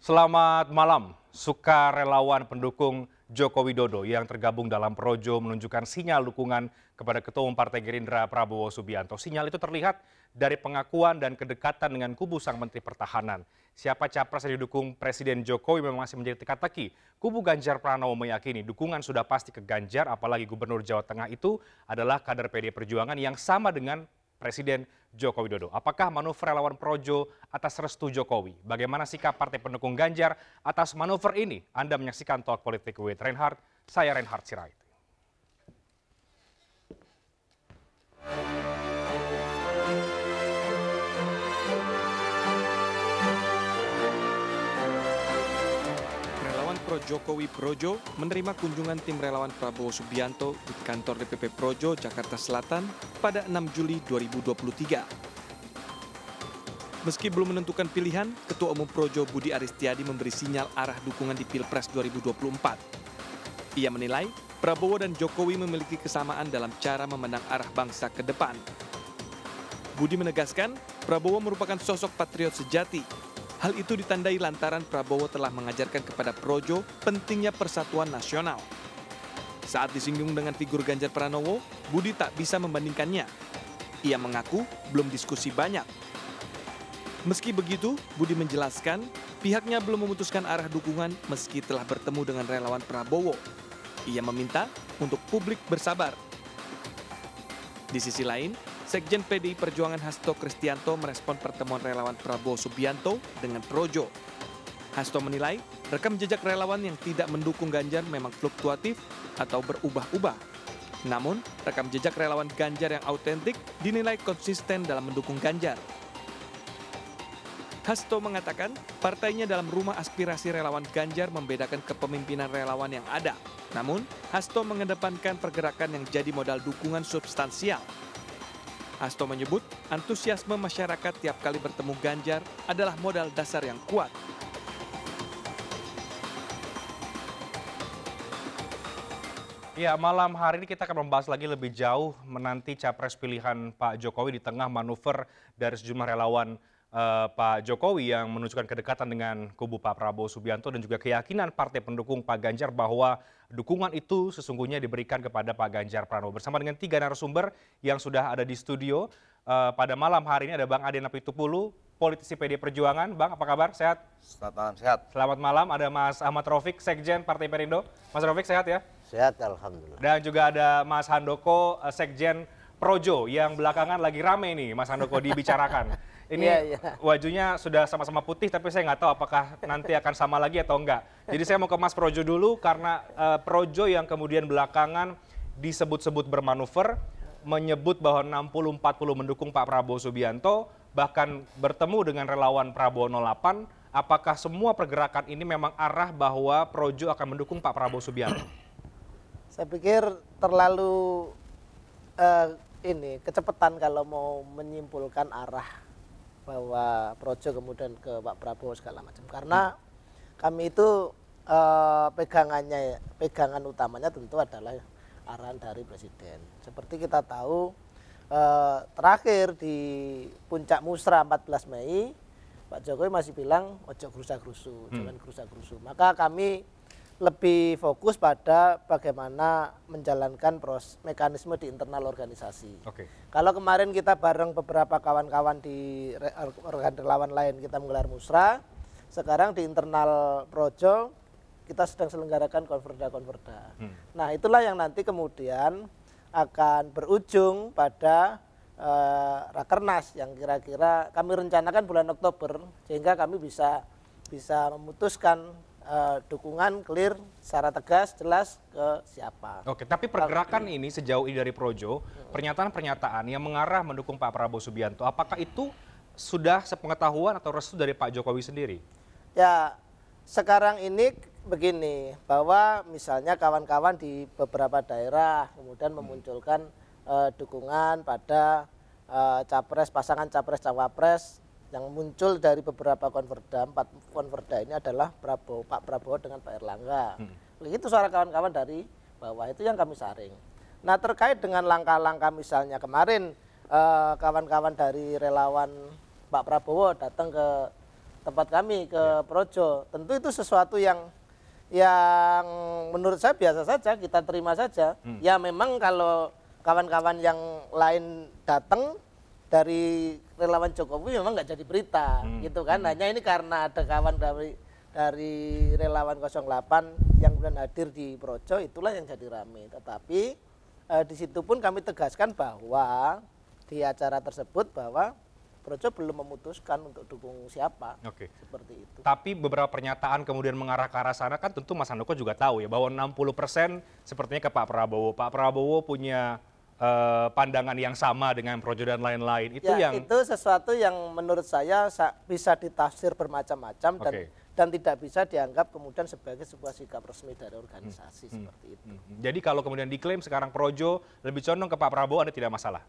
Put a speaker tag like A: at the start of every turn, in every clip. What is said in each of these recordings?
A: Selamat malam. Sukarelawan pendukung Joko Widodo yang tergabung dalam Projo menunjukkan sinyal dukungan kepada Ketua Umum Partai Gerindra Prabowo Subianto. Sinyal itu terlihat dari pengakuan dan kedekatan dengan kubu sang Menteri Pertahanan. Siapa capres yang didukung Presiden Jokowi memang masih menjadi teka-teki. Kubu Ganjar Pranowo meyakini dukungan sudah pasti ke Ganjar, apalagi Gubernur Jawa Tengah itu adalah kader PD Perjuangan yang sama dengan Presiden Joko Widodo. Apakah manuver relawan Projo atas restu Jokowi? Bagaimana sikap partai pendukung Ganjar atas manuver ini? Anda menyaksikan Talk Politik with Reinhard. Saya Reinhard Sirait.
B: Pro Jokowi Projo menerima kunjungan tim relawan Prabowo Subianto di kantor DPP Projo, Jakarta Selatan pada 6 Juli 2023. Meski belum menentukan pilihan, Ketua Umum Projo Budi Aristiadi memberi sinyal arah dukungan di Pilpres 2024. Ia menilai Prabowo dan Jokowi memiliki kesamaan dalam cara memandang arah bangsa ke depan. Budi menegaskan, Prabowo merupakan sosok patriot sejati. Hal itu ditandai lantaran Prabowo telah mengajarkan kepada Projo pentingnya persatuan nasional. Saat disinggung dengan figur Ganjar Pranowo, Budi tak bisa membandingkannya. Ia mengaku belum diskusi banyak. Meski begitu, Budi menjelaskan pihaknya belum memutuskan arah dukungan meski telah bertemu dengan relawan Prabowo. Ia meminta untuk publik bersabar. Di sisi lain, Sekjen PDI Perjuangan Hasto Kristianto merespon pertemuan relawan Prabowo Subianto dengan Projo. Hasto menilai rekam jejak relawan yang tidak mendukung Ganjar memang fluktuatif atau berubah-ubah. Namun, rekam jejak relawan Ganjar yang autentik dinilai konsisten dalam mendukung Ganjar. Hasto mengatakan partainya dalam rumah aspirasi relawan Ganjar membedakan kepemimpinan relawan yang ada. Namun, Hasto mengedepankan pergerakan yang jadi modal dukungan substansial. Hasto menyebut antusiasme masyarakat tiap kali bertemu Ganjar adalah modal dasar yang kuat.
A: Ya, malam hari ini kita akan membahas lagi lebih jauh menanti capres pilihan Pak Jokowi di tengah manuver dari sejumlah relawan Pak Jokowi yang menunjukkan kedekatan dengan kubu Pak Prabowo Subianto dan juga keyakinan partai pendukung Pak Ganjar bahwa dukungan itu sesungguhnya diberikan kepada Pak Ganjar Pranowo. Bersama dengan 3 narasumber yang sudah ada di studio pada malam hari ini ada Bang Aden Apitupulu, politisi PD Perjuangan. Bang, apa kabar? Sehat?
C: Selamat malam, sehat.
A: Selamat malam. Ada Mas Ahmad Raufik, Sekjen Partai Perindo. Mas Raufik sehat ya?
C: Sehat, alhamdulillah.
A: Dan juga ada Mas Handoko, Sekjen Projo yang belakangan lagi rame nih, Mas Handoko, dibicarakan. Ini wajunya sudah sama-sama putih, tapi saya nggak tahu apakah nanti akan sama lagi atau enggak. Jadi saya mau ke Mas Projo dulu, karena Projo yang kemudian belakangan disebut-sebut bermanuver, menyebut bahwa 60-40 mendukung Pak Prabowo Subianto, bahkan bertemu dengan relawan Prabowo 08. Apakah semua pergerakan ini memang arah bahwa Projo akan mendukung Pak Prabowo Subianto?
D: Saya pikir terlalu kecepatan kalau mau menyimpulkan arah bahwa Projo kemudian ke Pak Prabowo segala macam. Karena kami itu pegangan utamanya tentu adalah arahan dari Presiden. Seperti kita tahu terakhir di puncak musra 14 Mei, Pak Jokowi masih bilang ojo gerusa-gerusu, jangan gerusa-gerusu. Maka kami lebih fokus pada bagaimana menjalankan mekanisme di internal organisasi. Kalau kemarin kita bareng beberapa kawan-kawan di organ relawan lain kita menggelar musra, sekarang di internal Projo kita sedang selenggarakan konverda-konverda. Nah, itulah yang nanti kemudian akan berujung pada Rakernas yang kira-kira kami rencanakan bulan Oktober, sehingga kami bisa memutuskan dukungan clear secara tegas, jelas ke siapa.
A: Oke, tapi pergerakan ini sejauh ini dari Projo, pernyataan-pernyataan yang mengarah mendukung Pak Prabowo Subianto, apakah itu sudah sepengetahuan atau restu dari Pak Jokowi sendiri?
D: Ya, sekarang ini begini, bahwa misalnya kawan-kawan di beberapa daerah kemudian memunculkan dukungan pada pasangan capres-cawapres yang muncul dari beberapa konverda. 4 konverda ini adalah Pak Prabowo dengan Pak Erlangga. Itu suara kawan-kawan dari bawah, itu yang kami saring. Nah, terkait dengan langkah-langkah misalnya kemarin kawan-kawan dari relawan Pak Prabowo datang ke tempat kami ke Projo. Tentu itu sesuatu yang menurut saya biasa saja, kita terima saja. Ya memang kalau kawan-kawan yang lain datang dari relawan Jokowi memang nggak jadi berita gitu kan. Hanya ini karena ada kawan dari relawan 08 yang kemudian hadir di Projo, itulah yang jadi rame. Tetapi di situ pun kami tegaskan bahwa di acara tersebut bahwa Projo belum memutuskan untuk dukung siapa.
A: Oke.
D: Seperti itu.
A: Tapi beberapa pernyataan kemudian mengarah ke arah sana kan tentu Mas Handoko juga tahu ya bahwa 60% sepertinya ke Pak Prabowo. Pak Prabowo punya pandangan yang sama dengan Projo dan lain-lain. Itu
D: ya,
A: yang
D: itu sesuatu yang menurut saya bisa ditafsir bermacam-macam dan tidak bisa dianggap kemudian sebagai sebuah sikap resmi dari organisasi seperti itu.
A: Jadi kalau kemudian diklaim sekarang Projo lebih condong ke Pak Prabowo, Anda tidak masalah?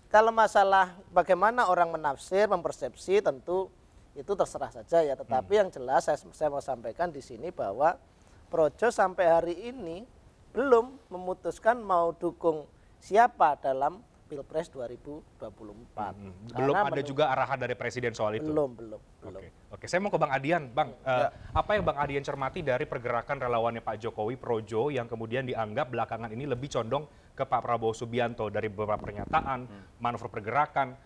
D: Kalau masalah bagaimana orang menafsir, mempersepsi, tentu itu terserah saja ya. Tetapi yang jelas saya mau sampaikan di sini bahwa Projo sampai hari ini belum memutuskan mau dukung siapa dalam Pilpres 2024.
A: Belum ada juga arahan dari Presiden soal itu?
D: Belum.
A: Oke, saya mau ke Bang Adian. Bang, apa yang Bang Adian cermati dari pergerakan relawannya Pak Jokowi, Projo, yang kemudian dianggap belakangan ini lebih condong ke Pak Prabowo Subianto dari beberapa pernyataan, manuver pergerakan.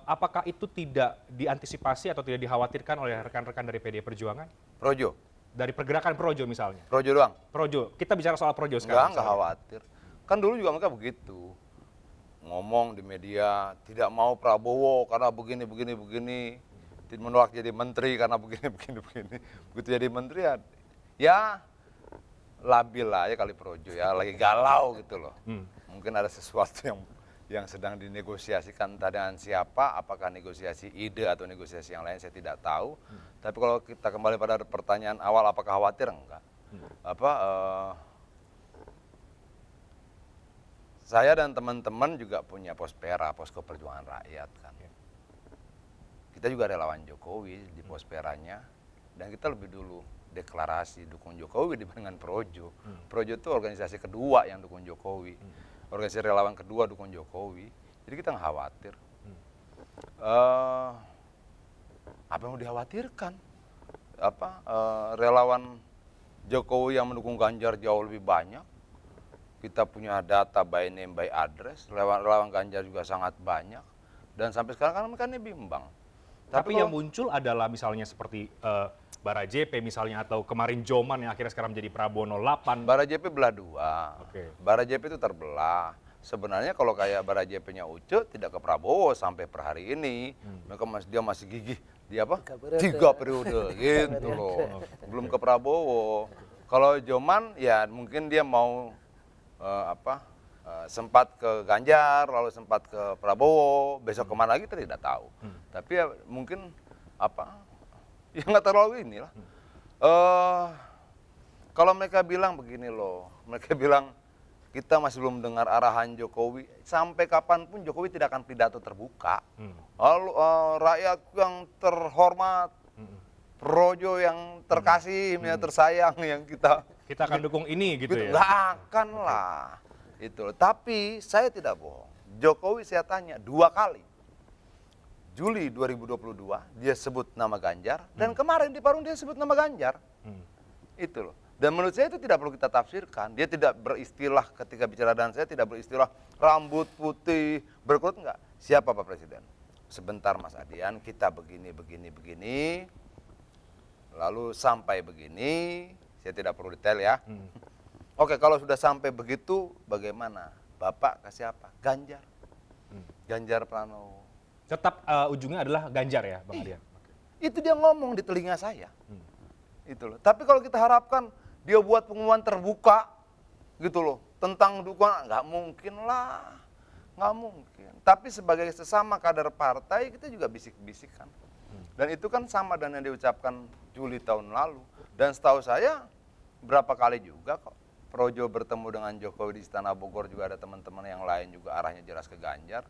A: Apakah itu tidak diantisipasi atau tidak dikhawatirkan oleh rekan-rekan dari PDI Perjuangan?
C: Projo.
A: Dari pergerakan Projo misalnya?
C: Projo doang?
A: Projo. Kita bicara soal Projo sekarang.
C: Enggak khawatir. Kan dulu juga mereka begitu. Ngomong di media, tidak mau Prabowo karena begini. Menolak jadi menteri karena begini. Begitu jadi menteri ya labil lah ya kali Projo ya, lagi galau gitu loh. Mungkin ada sesuatu yang sedang dinegosiasikan entah dengan siapa, apakah negosiasi ide atau negosiasi yang lain saya tidak tahu. Tapi kalau kita kembali pada pertanyaan awal, apakah khawatir? Enggak. Saya dan teman-teman juga punya Pospera, Posko Perjuangan Rakyat kan. Kita juga relawan Jokowi di Posperanya, dan kita lebih dulu deklarasi dukung Jokowi dibandingkan Projo. Projo itu organisasi kedua yang dukung Jokowi, organisasi relawan kedua dukung Jokowi. Jadi kita nggak khawatir. Apa yang mau dikhawatirkan? Relawan Jokowi yang mendukung Ganjar jauh lebih banyak. Kita punya data by name, by address. Relawan Ganjar juga sangat banyak. Dan sampai sekarang kan mereka bimbang.
A: Tapi yang muncul adalah misalnya seperti Bara JP misalnya, atau kemarin Joman yang akhirnya sekarang menjadi Prabowo 08.
C: Bara JP belah dua. Bara JP itu terbelah. Sebenarnya kalau kayak Bara JP-nya Uce tidak ke Prabowo sampai per hari ini. Dia masih gigih. Dia apa? 3 periode gitu loh. Belum ke Prabowo. Kalau Joman ya mungkin dia mau sempat ke Ganjar, lalu sempat ke Prabowo, besok kemana lagi kita tidak tahu. Tapi ya mungkin ya nggak terlalu inilah. Kalau mereka bilang begini loh, mereka bilang kita masih belum dengar arahan Jokowi, sampai kapanpun Jokowi tidak akan pidato terbuka. Lalu rakyat yang terhormat, Projo yang terkasih, yang tersayang, yang kita
A: akan dukung ini gitu ya?
C: Nggak akan lah. Itu. Tapi saya tidak bohong. Jokowi saya tanya 2 kali. Juli 2022 dia sebut nama Ganjar, dan kemarin di Parung dia sebut nama Ganjar. Itu loh. Dan menurut saya itu tidak perlu kita tafsirkan. Dia tidak beristilah ketika bicara dengan saya, tidak beristilah rambut putih, berkerut, enggak. Siapa Pak Presiden? Sebentar Mas Adian, kita begini. Lalu sampai begini, saya tidak perlu detail ya. Oke, kalau sudah sampai begitu, bagaimana? Bapak kasih apa? Ganjar. Ganjar Pranowo.
A: Tetap ujungnya adalah Ganjar ya, Bang Adian?
C: Itu dia ngomong di telinga saya. Itu loh. Tapi kalau kita harapkan dia buat pengumuman terbuka, gitu loh, tentang dukungan, nggak mungkin lah. Nggak mungkin. Tapi sebagai sesama kader partai, kita juga bisik-bisikan. Dan itu kan sama dengan yang diucapkan Juli tahun lalu. Dan setahu saya, berapa kali juga kok Projo bertemu dengan Jokowi di Istana Bogor, juga ada teman-teman yang lain juga arahnya jelas ke Ganjar.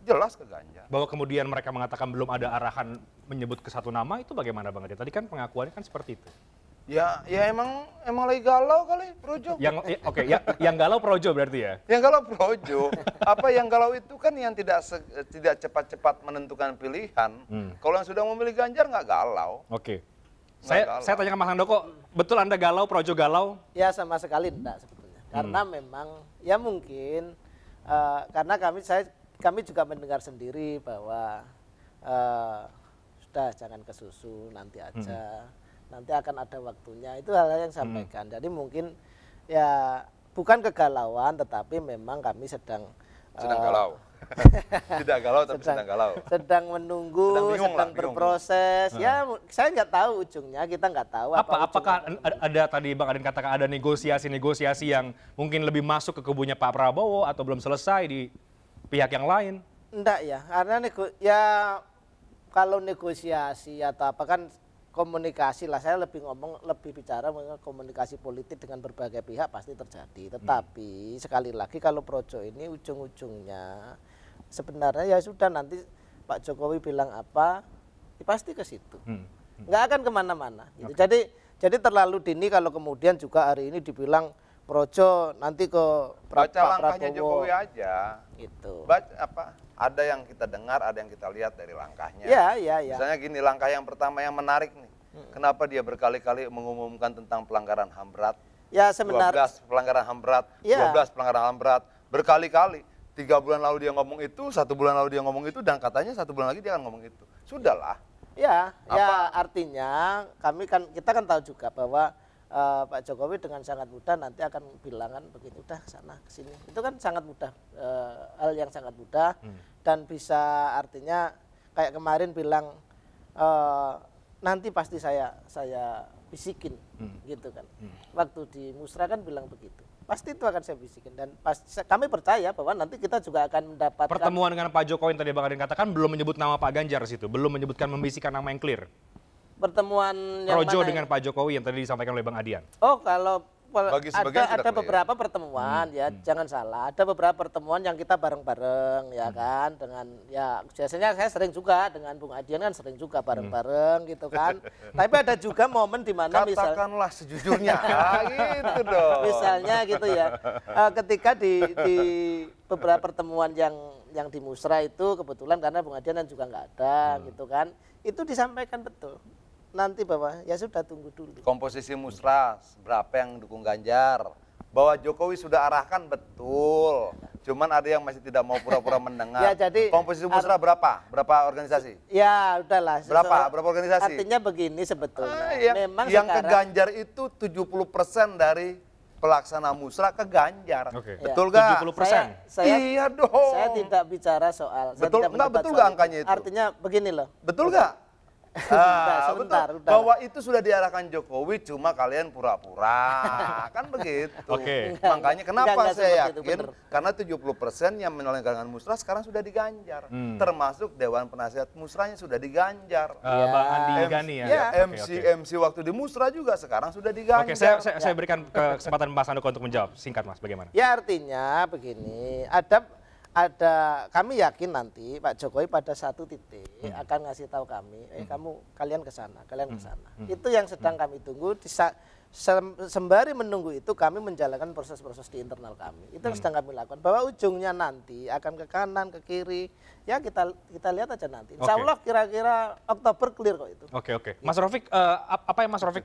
C: Jelas ke Ganjar.
A: Bahwa kemudian mereka mengatakan belum ada arahan menyebut ke satu nama, itu bagaimana Bang Adian? Tadi kan pengakuannya kan seperti itu.
C: Ya emang lagi galau kali Projo.
A: Yang galau Projo berarti ya?
C: Yang galau Projo. Apa yang galau itu kan yang tidak cepat-cepat menentukan pilihan. Kalau yang sudah memilih Ganjar nggak galau.
A: Oke. Saya tanya ke Mas Handoko, betul Anda galau, Projo galau?
D: Ya sama sekali enggak sebetulnya. Karena memang ya mungkin karena kami juga mendengar sendiri bahwa sudah jangan kesusu nanti aja. Nanti akan ada waktunya, itu hal-hal yang sampaikan. Jadi mungkin ya bukan kegalauan, tetapi memang kami sedang
C: galau. Tidak galau tapi sedang galau.
D: Sedang menunggu, sedang berproses. Ya saya nggak tahu ujungnya, kita nggak tahu.
A: Apakah ada tadi Bang Adin katakan ada negosiasi yang mungkin lebih masuk ke kubunya Pak Prabowo atau belum selesai di pihak yang lain?
D: Enggak ya, karena kalau negosiasi atau apa kan komunikasi lah, saya lebih bicara mengenai komunikasi politik dengan berbagai pihak pasti terjadi. Tetapi sekali lagi kalau Projo ini ujung-ujungnya sebenarnya ya sudah, nanti Pak Jokowi bilang apa, ya pasti ke situ. Nggak akan kemana-mana. Gitu. Jadi terlalu dini kalau kemudian juga hari ini dibilang Projo nanti ke
C: Pak
D: Prabowo.
C: Langkahnya Jokowi aja.
D: Gitu.
C: Ada yang kita dengar, ada yang kita lihat dari langkahnya.
D: Ya.
C: Misalnya gini, langkah yang pertama yang menarik nih. Kenapa dia berkali-kali mengumumkan tentang pelanggaran HAM berat?
D: Ya sebenarnya
C: 12 pelanggaran HAM berat,
D: ya.
C: 12 pelanggaran HAM berat. Berkali-kali. 3 bulan lalu dia ngomong itu, 1 bulan lalu dia ngomong itu, dan katanya 1 bulan lagi dia akan ngomong itu. Sudahlah.
D: Ya artinya kita kan tahu juga bahwa Pak Jokowi dengan sangat mudah nanti akan bilangan begini, udah ke sana ke sini. Itu kan sangat mudah, hal yang sangat mudah dan bisa artinya kayak kemarin bilang nanti pasti saya bisikin gitu kan. Waktu di Musra kan bilang begitu. Pasti itu akan saya bisikin dan kami percaya bahwa nanti kita juga akan mendapatkan
A: pertemuan dengan Pak Jokowi yang tadi Bang Adin katakan belum menyebut nama Pak Ganjar situ, belum menyebutkan membisikkan nama yang clear.
D: Pertemuan yang
A: Projo
D: mana
A: dengan Pak Jokowi yang tadi disampaikan oleh Bang Adian.
D: Oh, kalau ada
C: clear.
D: beberapa pertemuan ya, jangan salah. Ada beberapa pertemuan yang kita bareng-bareng ya kan, dengan ya biasanya saya sering juga dengan Bung Adian kan sering juga bareng-bareng gitu kan. Tapi ada juga momen di mana
C: katakanlah sejujurnya, gitu dong.
D: Misalnya gitu ya, ketika di beberapa pertemuan yang di Musra itu kebetulan karena Bung Adian juga nggak ada gitu kan, itu disampaikan betul. Nanti bahwa ya sudah tunggu dulu.
C: Komposisi Musra berapa yang dukung Ganjar? Bahwa Jokowi sudah arahkan betul. Cuman ada yang masih tidak mau pura-pura mendengar.
D: Ya, jadi
C: komposisi Musra berapa? Berapa organisasi?
D: Ya udahlah.
C: Berapa organisasi?
D: Artinya begini sebetulnya.
C: Memang yang sekarang, ke Ganjar itu 70% dari pelaksana Musra ke Ganjar.
A: Okay.
C: Betul nggak?
A: 70%?
C: Iya dong.
D: Saya tidak bicara soal.
C: Betul nggak angkanya itu?
D: Artinya begini loh.
C: Betul nggak?
D: Sebentar,
C: betul. Bahwa itu sudah diarahkan Jokowi, cuma kalian pura-pura, kan begitu.
A: Oke.
C: Makanya kenapa saya yakin,
D: itu,
C: karena 70% yang menyelenggarakan Musra sekarang sudah diganjar, termasuk Dewan Penasihat Musranya sudah diganjar.
A: Bang Andi Gani ya.
C: MC waktu di Musra juga sekarang sudah diganjar.
A: Oke, saya berikan kesempatan Mas Handoko untuk menjawab. Singkat Mas, bagaimana?
D: Ya artinya begini, kami yakin nanti Pak Jokowi pada satu titik akan ngasih tahu kami, kalian ke sana. Itu yang sedang kami tunggu. Sembari menunggu itu kami menjalankan proses-proses di internal kami. Itu yang sedang kami lakukan. Bahwa ujungnya nanti akan ke kanan, ke kiri. Ya kita lihat aja nanti. Insya Allah kira-kira Oktober clear kok itu.
A: Oke. Mas Rafiq, apa yang Mas Rafiq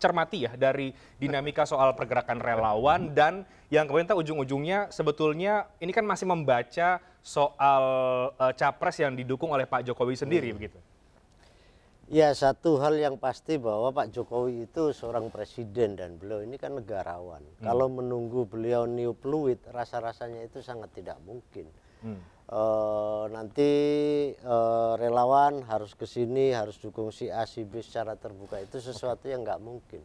A: cermati ya dari dinamika soal pergerakan relawan dan yang kemudian ujung-ujungnya sebetulnya ini kan masih membaca soal capres yang didukung oleh Pak Jokowi sendiri begitu?
E: Ya, satu hal yang pasti bahwa Pak Jokowi itu seorang presiden dan beliau ini kan negarawan. Kalau menunggu beliau new fluid, rasa-rasanya itu sangat tidak mungkin. Nanti relawan harus ke sini, harus dukung si A, si B secara terbuka, itu sesuatu yang nggak mungkin.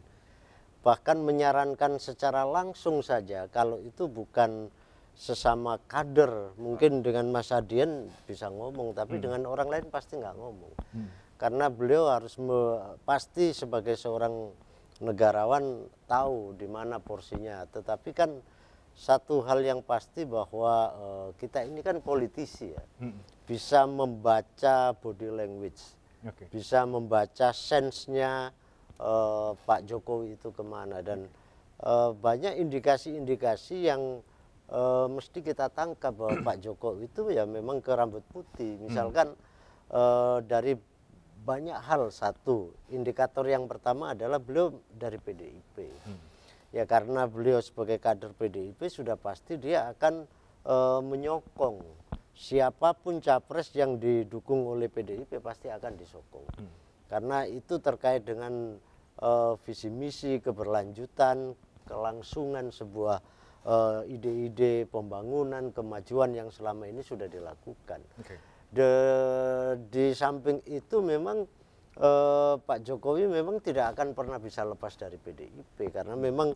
E: Bahkan menyarankan secara langsung saja, kalau itu bukan sesama kader, mungkin dengan Mas Adian bisa ngomong, tapi dengan orang lain pasti nggak ngomong. Karena beliau harus pasti sebagai seorang negarawan tahu di mana porsinya. Tetapi kan satu hal yang pasti bahwa kita ini kan politisi ya, bisa membaca body language, bisa membaca sense-nya Pak Jokowi itu kemana, dan banyak indikasi-indikasi yang mesti kita tangkap bahwa Pak Jokowi itu ya memang ke rambut putih. Misalkan dari banyak hal, satu indikator yang pertama adalah beliau dari PDIP. Ya karena beliau sebagai kader PDIP sudah pasti dia akan menyokong siapapun capres yang didukung oleh PDIP pasti akan disokong. Karena itu terkait dengan visi misi, keberlanjutan, kelangsungan sebuah ide-ide pembangunan, kemajuan yang selama ini sudah dilakukan. Di samping itu memang Pak Jokowi memang tidak akan pernah bisa lepas dari PDIP, karena memang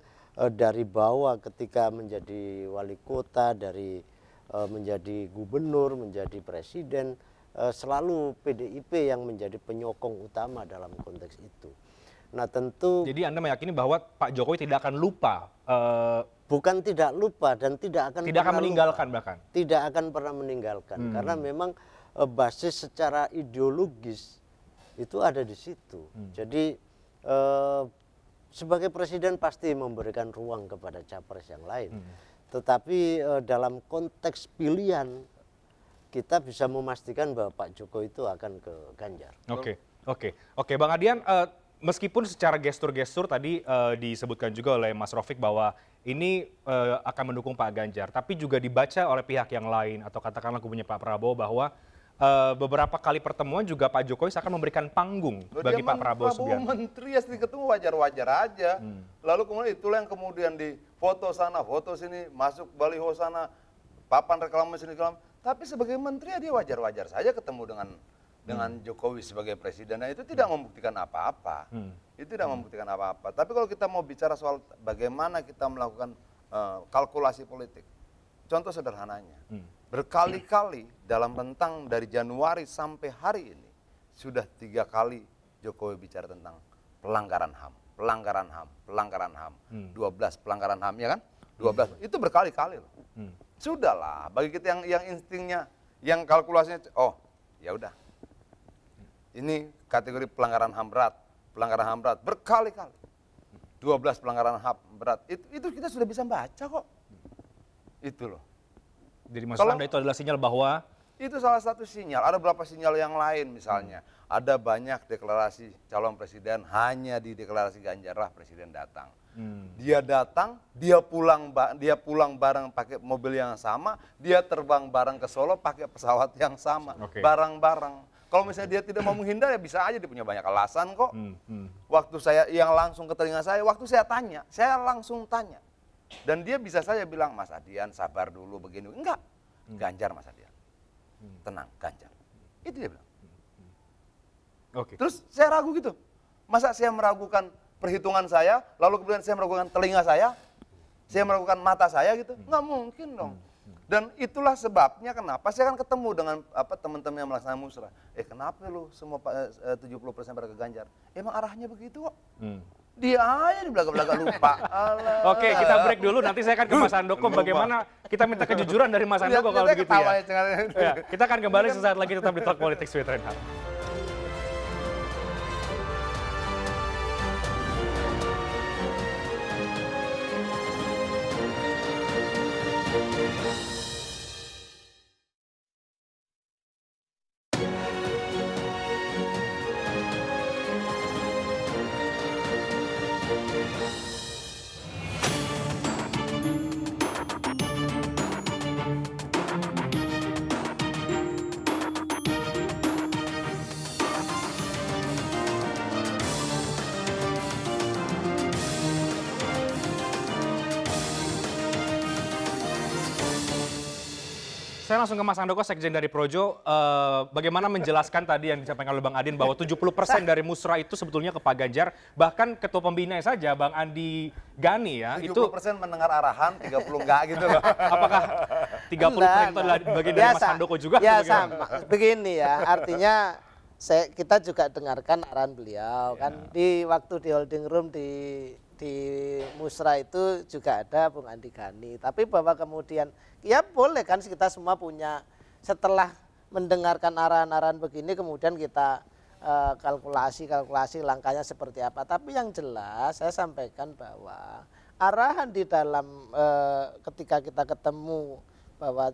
E: dari bawah ketika menjadi wali kota, dari menjadi gubernur, menjadi presiden, selalu PDIP yang menjadi penyokong utama dalam konteks itu. Nah tentu. Jadi
A: Anda meyakini bahwa Pak Jokowi tidak akan lupa?
E: Bukan tidak lupa dan tidak akan
A: meninggalkan lupa. Bahkan?
E: Tidak akan pernah meninggalkan, karena memang basis secara ideologis itu ada di situ. Jadi sebagai presiden pasti memberikan ruang kepada capres yang lain. Tetapi dalam konteks pilihan kita bisa memastikan bahwa Pak Jokowi itu akan ke Ganjar.
A: Oke, Bang Adian, meskipun secara gestur-gestur tadi disebutkan juga oleh Mas Rofik bahwa ini akan mendukung Pak Ganjar, tapi juga dibaca oleh pihak yang lain atau katakanlah kubunya Pak Prabowo bahwa beberapa kali pertemuan juga Pak Jokowi akan memberikan panggung bagi Pak Prabowo Subianto.
C: Menteri ya ketemu wajar-wajar aja. Lalu kemudian itulah yang kemudian di foto sana, foto sini, masuk baliho sana, papan reklame sini, reklame. Tapi sebagai menteri ya dia wajar-wajar saja ketemu dengan Jokowi sebagai presiden. Nah itu tidak membuktikan apa-apa. Itu tidak membuktikan apa-apa. Tapi kalau kita mau bicara soal bagaimana kita melakukan kalkulasi politik, contoh sederhananya. Berkali-kali dalam rentang dari Januari sampai hari ini sudah 3 kali Jokowi bicara tentang pelanggaran HAM, pelanggaran HAM, pelanggaran HAM, 12 pelanggaran HAM, ya kan? 12 itu berkali-kali loh. Sudahlah, bagi kita yang instingnya, yang kalkulasinya, oh ya udah, ini kategori pelanggaran HAM berat, berkali-kali, 12 pelanggaran HAM berat, itu kita sudah bisa baca kok, itu loh.
A: Jadi maksud Anda itu adalah sinyal bahwa?
C: Itu salah satu sinyal, ada beberapa sinyal yang lain misalnya. Ada banyak deklarasi calon presiden, hanya di deklarasi Ganjar lah presiden datang. Dia datang, dia pulang bareng pakai mobil yang sama, dia terbang bareng ke Solo pakai pesawat yang sama, bareng-bareng. Kalau misalnya dia tidak mau menghindar ya bisa aja, dia punya banyak alasan kok. Waktu saya yang langsung ke telinga saya, waktu saya tanya, saya langsung tanya. Dan dia bisa saja bilang, Mas Adian sabar dulu begini. Enggak, Ganjar Mas Adian. Tenang, Ganjar. Itu dia bilang. Terus saya ragu gitu. Masa saya meragukan perhitungan saya, lalu kemudian saya meragukan telinga saya meragukan mata saya gitu. Enggak mungkin dong. Dan itulah sebabnya kenapa saya akan ketemu dengan teman-teman yang melaksanakan musrah. Kenapa lu semua 70% pada ke Ganjar? Emang arahnya begitu kok. Dia aja di belakang-belakang lupa.
A: Oke, kita break dulu. Nanti saya akan ke Mas Handoko. Bagaimana kita minta kejujuran dari Mas Handoko kalau begitu ya. Kita akan kembali sesaat lagi tetap di Talk Politics with Reinhardt. Saya langsung ke Mas Handoko, Sekjen dari Projo. Bagaimana menjelaskan tadi yang disampaikan oleh Bang Adin bahwa 70% dari musrah itu sebetulnya ke Pak Ganjar, bahkan ketua pembina saja Bang Andi Gani ya
C: 70%
A: itu
C: mendengar arahan, 30 enggak gitu loh.
A: Apakah 30% itu adalah bagian dari Mas Handoko juga?
D: Ya sama, begini ya, artinya kita juga dengarkan arahan beliau kan di waktu di holding room di musrah itu juga ada Bung Andi Gani. Tapi bahwa kemudian ya boleh kan kita semua punya, setelah mendengarkan arahan-arahan begini kemudian kita kalkulasi langkahnya seperti apa. Tapi yang jelas saya sampaikan bahwa arahan di dalam ketika kita ketemu bahwa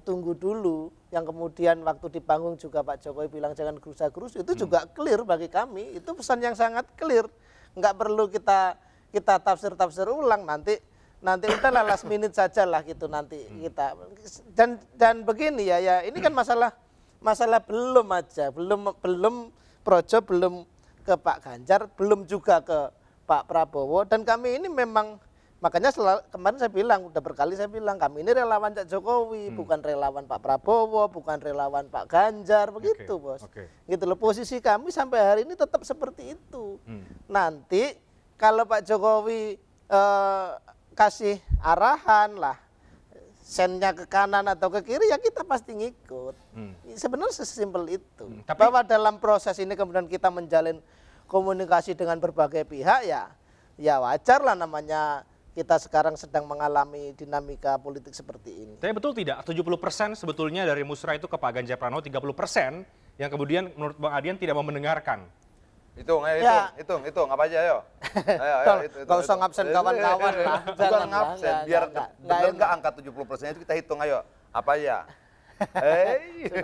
D: tunggu dulu, yang kemudian waktu di panggung juga Pak Jokowi bilang jangan gerusa-gerus, itu juga clear bagi kami, itu pesan yang sangat clear, nggak perlu kita tafsir ulang, nanti udahlah last minute saja lah gitu nanti kita, dan begini ya ini kan masalah belum projo, belum ke Pak Ganjar, belum juga ke Pak Prabowo, dan kami ini memang, makanya kemarin saya bilang, udah berkali saya bilang, kami ini relawan Pak Jokowi, bukan relawan Pak Prabowo, bukan relawan Pak Ganjar, begitu bos. Gitu loh, posisi kami sampai hari ini tetap seperti itu. Nanti kalau Pak Jokowi kasih arahan lah, sennya ke kanan atau ke kiri, ya kita pasti ngikut. Sebenarnya sesimpel itu. Bahwa dalam proses ini kemudian kita menjalin komunikasi dengan berbagai pihak, ya wajar lah, namanya kita sekarang sedang mengalami dinamika politik seperti ini. Tapi
A: betul tidak 70% sebetulnya dari musrah itu ke Pak Ganjar Pranowo, 30% yang kemudian menurut Bang Adian tidak mau mendengarkan?
C: Hitung apa aja ayo.
D: Gak usah ngabsen kawan-kawan lah.
C: Bukan ngabsen, biar benar nggak angka 70% itu kita hitung, ayo apa ya.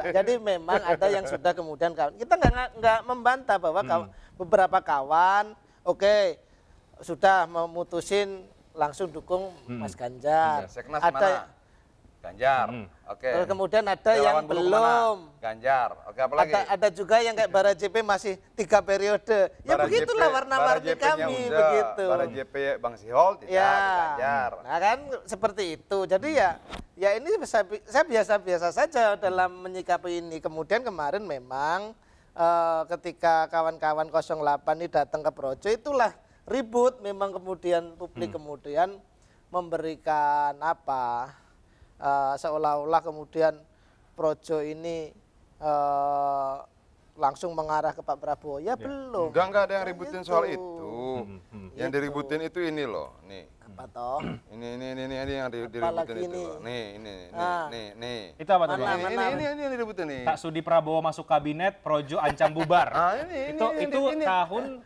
D: Jadi memang ada yang sudah kemudian kita nggak membantah bahwa beberapa kawan sudah memutusin langsung dukung Mas Ganjar.
C: Seknas mana? Ganjar.
D: Terus kemudian ada yang belum.
C: Ganjar. Apalagi?
D: Ada juga yang kayak Bara JP masih 3 periode. Ya begitulah warna-warni kami begitu.
C: Bara JP Bang Sihol tidak Ganjar.
D: Nah kan seperti itu. Jadi ya ini saya biasa-biasa saja dalam menyikapi ini. Kemudian kemarin memang ketika kawan-kawan 08 ini datang ke Projo, itulah ribut, memang kemudian publik kemudian memberikan seolah-olah kemudian Projo ini langsung mengarah ke Pak Prabowo. Ya belum.
C: Enggak ada yang ributin soal itu. Yang diributin itu ini loh, nih.
D: Apa toh?
C: Ini yang diributin itu loh. Nih.
A: Itu apa tuh?
C: Ini yang diributin nih.
A: Tak sudi Prabowo masuk kabinet, Projo ancam bubar. Itu tahun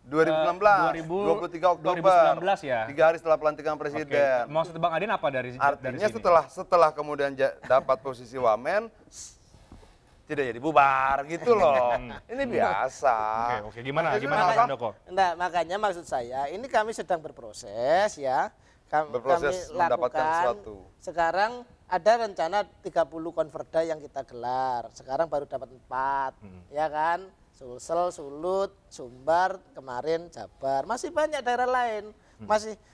C: 2016, 23 Oktober,
A: 2019 ya?
C: 3 hari setelah pelantikan Presiden.
A: Maksud Bang Adian apa dari
C: Artinya
A: sini?
C: setelah kemudian dapat posisi wamen, tidak jadi bubar gitu loh. Ini biasa.
A: Oke. Gimana Mas Handoko?
D: Enggak, makanya maksud saya, ini kami sedang berproses ya.
C: Berproses
D: kami
C: mendapatkan
D: lakukan.
C: sesuatu.
D: Sekarang ada rencana 30 konverda yang kita gelar. Sekarang baru dapat 4, ya kan? Sulsel, Sulut, Sumbar, kemarin Jabar, masih banyak daerah lain,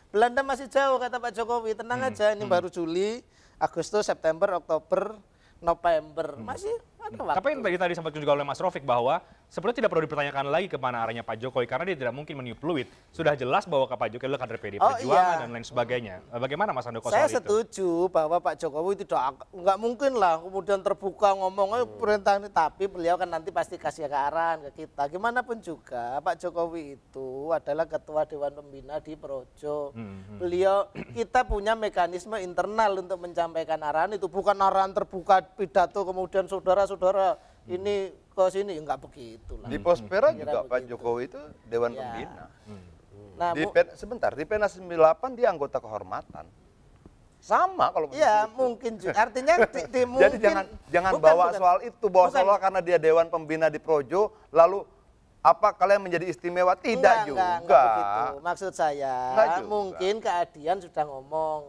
D: Belanda masih jauh kata Pak Jokowi, tenang aja, ini baru Juli, Agustus, September, Oktober, November, masih ada waktu.
A: Tapi yang tadi sempat juga oleh Mas Rofik bahwa sebenarnya tidak perlu dipertanyakan lagi kemana arahnya Pak Jokowi karena dia tidak mungkin meniup peluit. Sudah jelas bahwa Pak Jokowi adalah kader PDI Perjuangan dan lain sebagainya. Bagaimana Mas Handoko soal itu?
D: Saya setuju bahwa Pak Jokowi tidak nggak mungkin lah kemudian terbuka ngomong perintah ini, tapi beliau kan nanti pasti kasih ke arahan ke kita. Gimana pun juga Pak Jokowi itu adalah ketua Dewan Pembina di Projo. Beliau, kita punya mekanisme internal untuk menyampaikan arahan itu, bukan arahan terbuka pidato kemudian saudara-saudara ini ke sini, enggak begitu lah.
C: Di Pospera juga Pak Jokowi itu Dewan Pembina. Nah, di Pena 98 dia anggota kehormatan. Sama kalau begitu.
D: Iya, mungkin juga. Artinya
C: jadi jangan bawa soal itu, soal karena dia Dewan Pembina di Projo lalu kalian menjadi istimewa? Tidak juga.
D: Enggak begitu. Maksud saya, mungkin ke Adian sudah ngomong.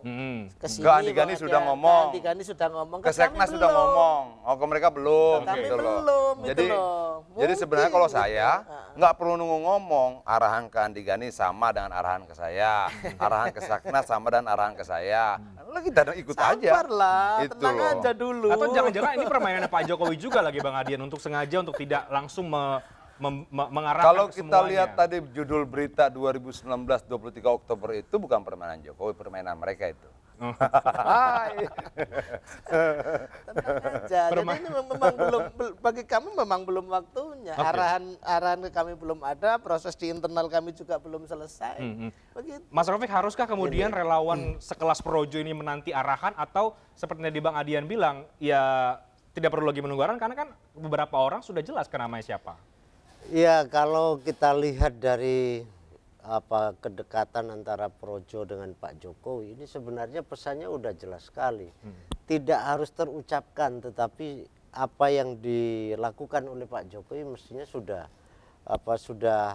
D: Ke sini
C: Andi Gani sudah ngomong.
D: Andi Gani sudah ngomong.
C: Ke Seknas sudah ngomong. Ke mereka belum.
D: Kami
C: gitu loh.
D: belum.
C: Jadi sebenarnya kalau saya nggak perlu nunggu ngomong. Arahan ke Andi Gani sama dengan arahan ke saya. Arahan ke Seknas sama dengan arahan ke saya. Lalu kita ikut aja.
D: Sabarlah, tenang aja dulu.
A: Atau jangan-jangan ini permainannya Pak Jokowi juga lagi Bang Adian untuk sengaja untuk tidak langsung mengarahkan
C: kalau kita
A: semuanya.
C: Lihat tadi judul berita 2019 23 Oktober itu bukan permainan Jokowi, permainan mereka itu.
D: Tenang aja. Jadi ini memang bagi kami memang belum waktunya. Arahan kami belum ada, proses di internal kami juga belum selesai. Begitu.
A: Mas Rofik, haruskah kemudian relawan sekelas Projo ini menanti arahan atau seperti tadi Bang Adian bilang, ya tidak perlu lagi menunggu arahan karena kan beberapa orang sudah jelas kan namanya siapa.
E: Ya kalau kita lihat dari kedekatan antara Projo dengan Pak Jokowi ini sebenarnya pesannya udah jelas sekali. Tidak harus terucapkan, tetapi apa yang dilakukan oleh Pak Jokowi mestinya sudah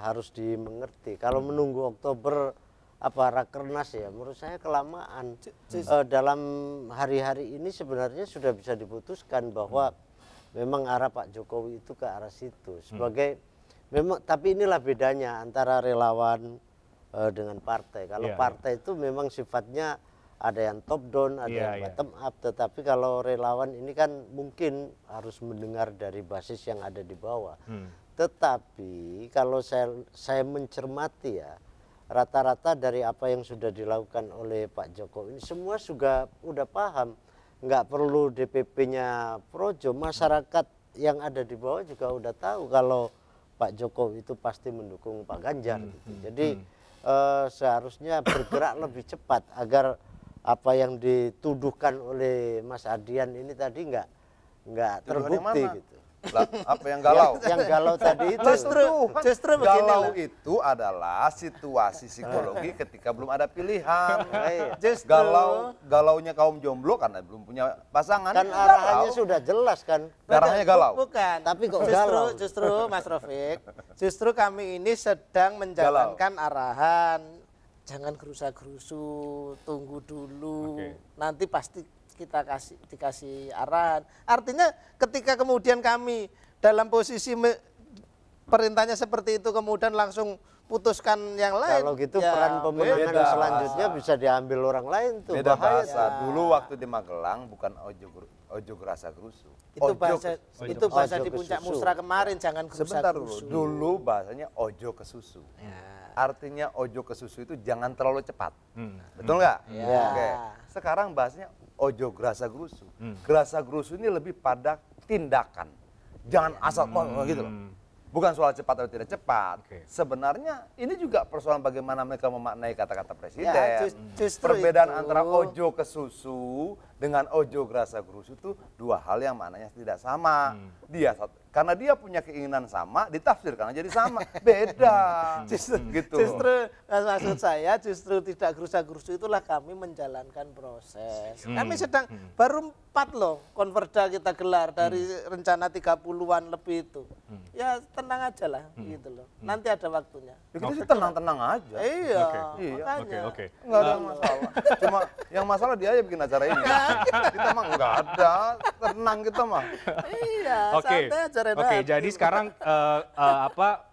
E: harus dimengerti. Kalau menunggu Oktober Rakernas ya menurut saya kelamaan. Dalam hari-hari ini sebenarnya sudah bisa diputuskan bahwa memang arah Pak Jokowi itu ke arah situ sebagai memang, tapi inilah bedanya antara relawan dengan partai. Kalau partai itu memang sifatnya ada yang top down, ada yang bottom up, tetapi kalau relawan ini kan mungkin harus mendengar dari basis yang ada di bawah. Tetapi kalau saya mencermati ya, rata-rata dari apa yang sudah dilakukan oleh Pak Jokowi ini semua juga udah paham, nggak perlu DPP-nya Projo, masyarakat yang ada di bawah juga udah tahu kalau Pak Jokowi itu pasti mendukung Pak Ganjar. Gitu. Jadi seharusnya bergerak lebih cepat agar apa yang dituduhkan oleh Mas Adian ini tadi nggak terbukti gitu.
C: Lah, apa yang galau?
E: Yang galau tadi itu.
D: Justru begini
C: galau itu adalah situasi psikologi ketika belum ada pilihan.
D: Justru
C: Galaunya kaum jomblo karena belum punya pasangan.
E: Kan arahnya sudah jelas kan.
C: Darahnya galau.
D: Bukan.
E: Tapi kok galau?
D: Justru Mas Rafiq, justru kami ini sedang menjalankan arahan. Jangan gerusa-gerusu, tunggu dulu. Nanti pasti kita dikasih arahan. Artinya ketika kemudian kami dalam posisi perintahnya seperti itu kemudian langsung putuskan yang lain.
E: Kalau gitu ya, peran pemenangan selanjutnya bisa diambil orang lain tuh.
C: Beda bahasa. Dulu waktu di Magelang bukan ojo gerasa gerusu.
D: Itu bahasa di Puncak Musra kemarin, jangan gerusa
C: Sebentar
D: gerusu.
C: dulu bahasanya ojo ke susu. Artinya ojo ke susu itu jangan terlalu cepat. Betul nggak? Oke. Sekarang bahasanya ojo gerasa gerusu. Gerasa gerusu ini lebih pada tindakan. Jangan asal gitu loh. Bukan soal cepat atau tidak cepat. Sebenarnya ini juga persoalan bagaimana mereka memaknai kata-kata presiden. Perbedaan antara ojo ke susu dengan ojo gerasa gerusu itu dua hal yang maknanya tidak sama. Karena dia punya keinginan sama, ditafsirkan jadi sama. Beda.
D: Justru maksud saya justru tidak gerusa-gerusu itulah kami menjalankan proses. Kami sedang baru 4 loh konverda kita gelar dari rencana 30-an lebih itu. Ya tenang aja lah gitu loh. Nanti ada waktunya.
C: Ya kita sih tenang-tenang aja.
D: Iya. Makanya.
C: Enggak ada masalah. Cuma yang masalah dia aja bikin acara ini. Kita mah enggak ada, tenang kita mah.
D: Iya, santai aja Renat.
A: Oke, jadi sekarang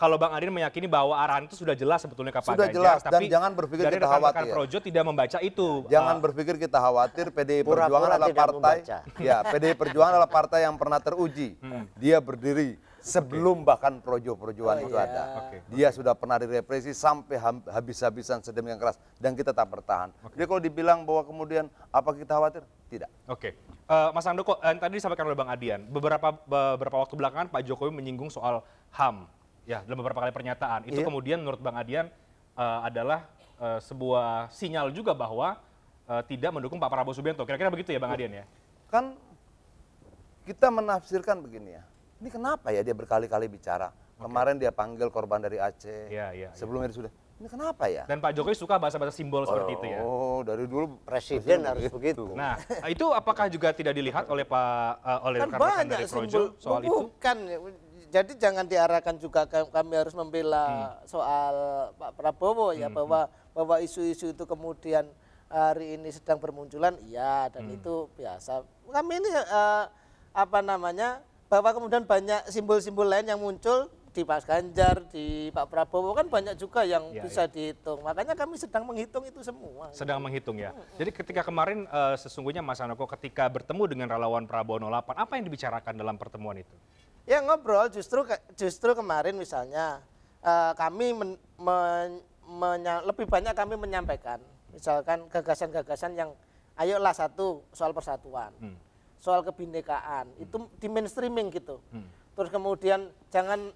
A: kalau Bang Adin meyakini bahwa arahan itu sudah jelas sebetulnya ke Pak
C: Sudah
A: Ganjar,
C: jelas, dan
A: tapi
C: jangan berpikir
A: dari
C: kita
A: rekan-rekan
C: khawatir.
A: Projo tidak membaca itu.
C: Jangan berpikir kita khawatir. PDI Perjuangan adalah partai. Ya, PDI Perjuangan adalah partai yang pernah teruji. Dia berdiri sebelum bahkan Projo-Projoan itu ada. Dia sudah pernah direpresi sampai habis-habisan sedemikian keras dan kita tak bertahan. Jadi kalau dibilang bahwa kemudian apa kita khawatir? Tidak.
A: Mas Andoko, tadi disampaikan oleh Bang Adian, beberapa waktu belakangan Pak Jokowi menyinggung soal HAM ya dalam beberapa kali pernyataan. Itu kemudian menurut Bang Adian adalah sebuah sinyal juga bahwa tidak mendukung Pak Prabowo Subianto. Kira-kira begitu ya Bang Adian ya?
C: Kan kita menafsirkan begini ya. Ini kenapa ya dia berkali-kali bicara? Kemarin dia panggil korban dari Aceh. Sebelumnya dia sudah. Ini kenapa ya?
A: Dan Pak Jokowi suka bahasa-bahasa simbol seperti itu ya?
C: Oh, dari dulu
E: presiden harus begitu.
A: Nah, itu apakah juga tidak dilihat oleh rekan-rekan dari Projo soal itu?
D: Bukan. Jadi jangan diarahkan juga kami harus membela soal Pak Prabowo ya, bahwa isu-isu itu kemudian hari ini sedang bermunculan, iya, dan itu biasa. Kami ini bahwa kemudian banyak simbol-simbol lain yang muncul di Pak Ganjar, di Pak Prabowo kan banyak juga yang bisa dihitung. Makanya kami sedang menghitung itu semua.
A: Sedang menghitung ya. Jadi ketika kemarin sesungguhnya Mas Andoko ketika bertemu dengan relawan Prabowo 08, apa yang dibicarakan dalam pertemuan itu?
D: Ya ngobrol, justru kemarin misalnya kami lebih banyak kami menyampaikan misalkan gagasan-gagasan yang ayolah satu soal persatuan. Soal kebinekaan itu di mainstreaming gitu. Terus kemudian jangan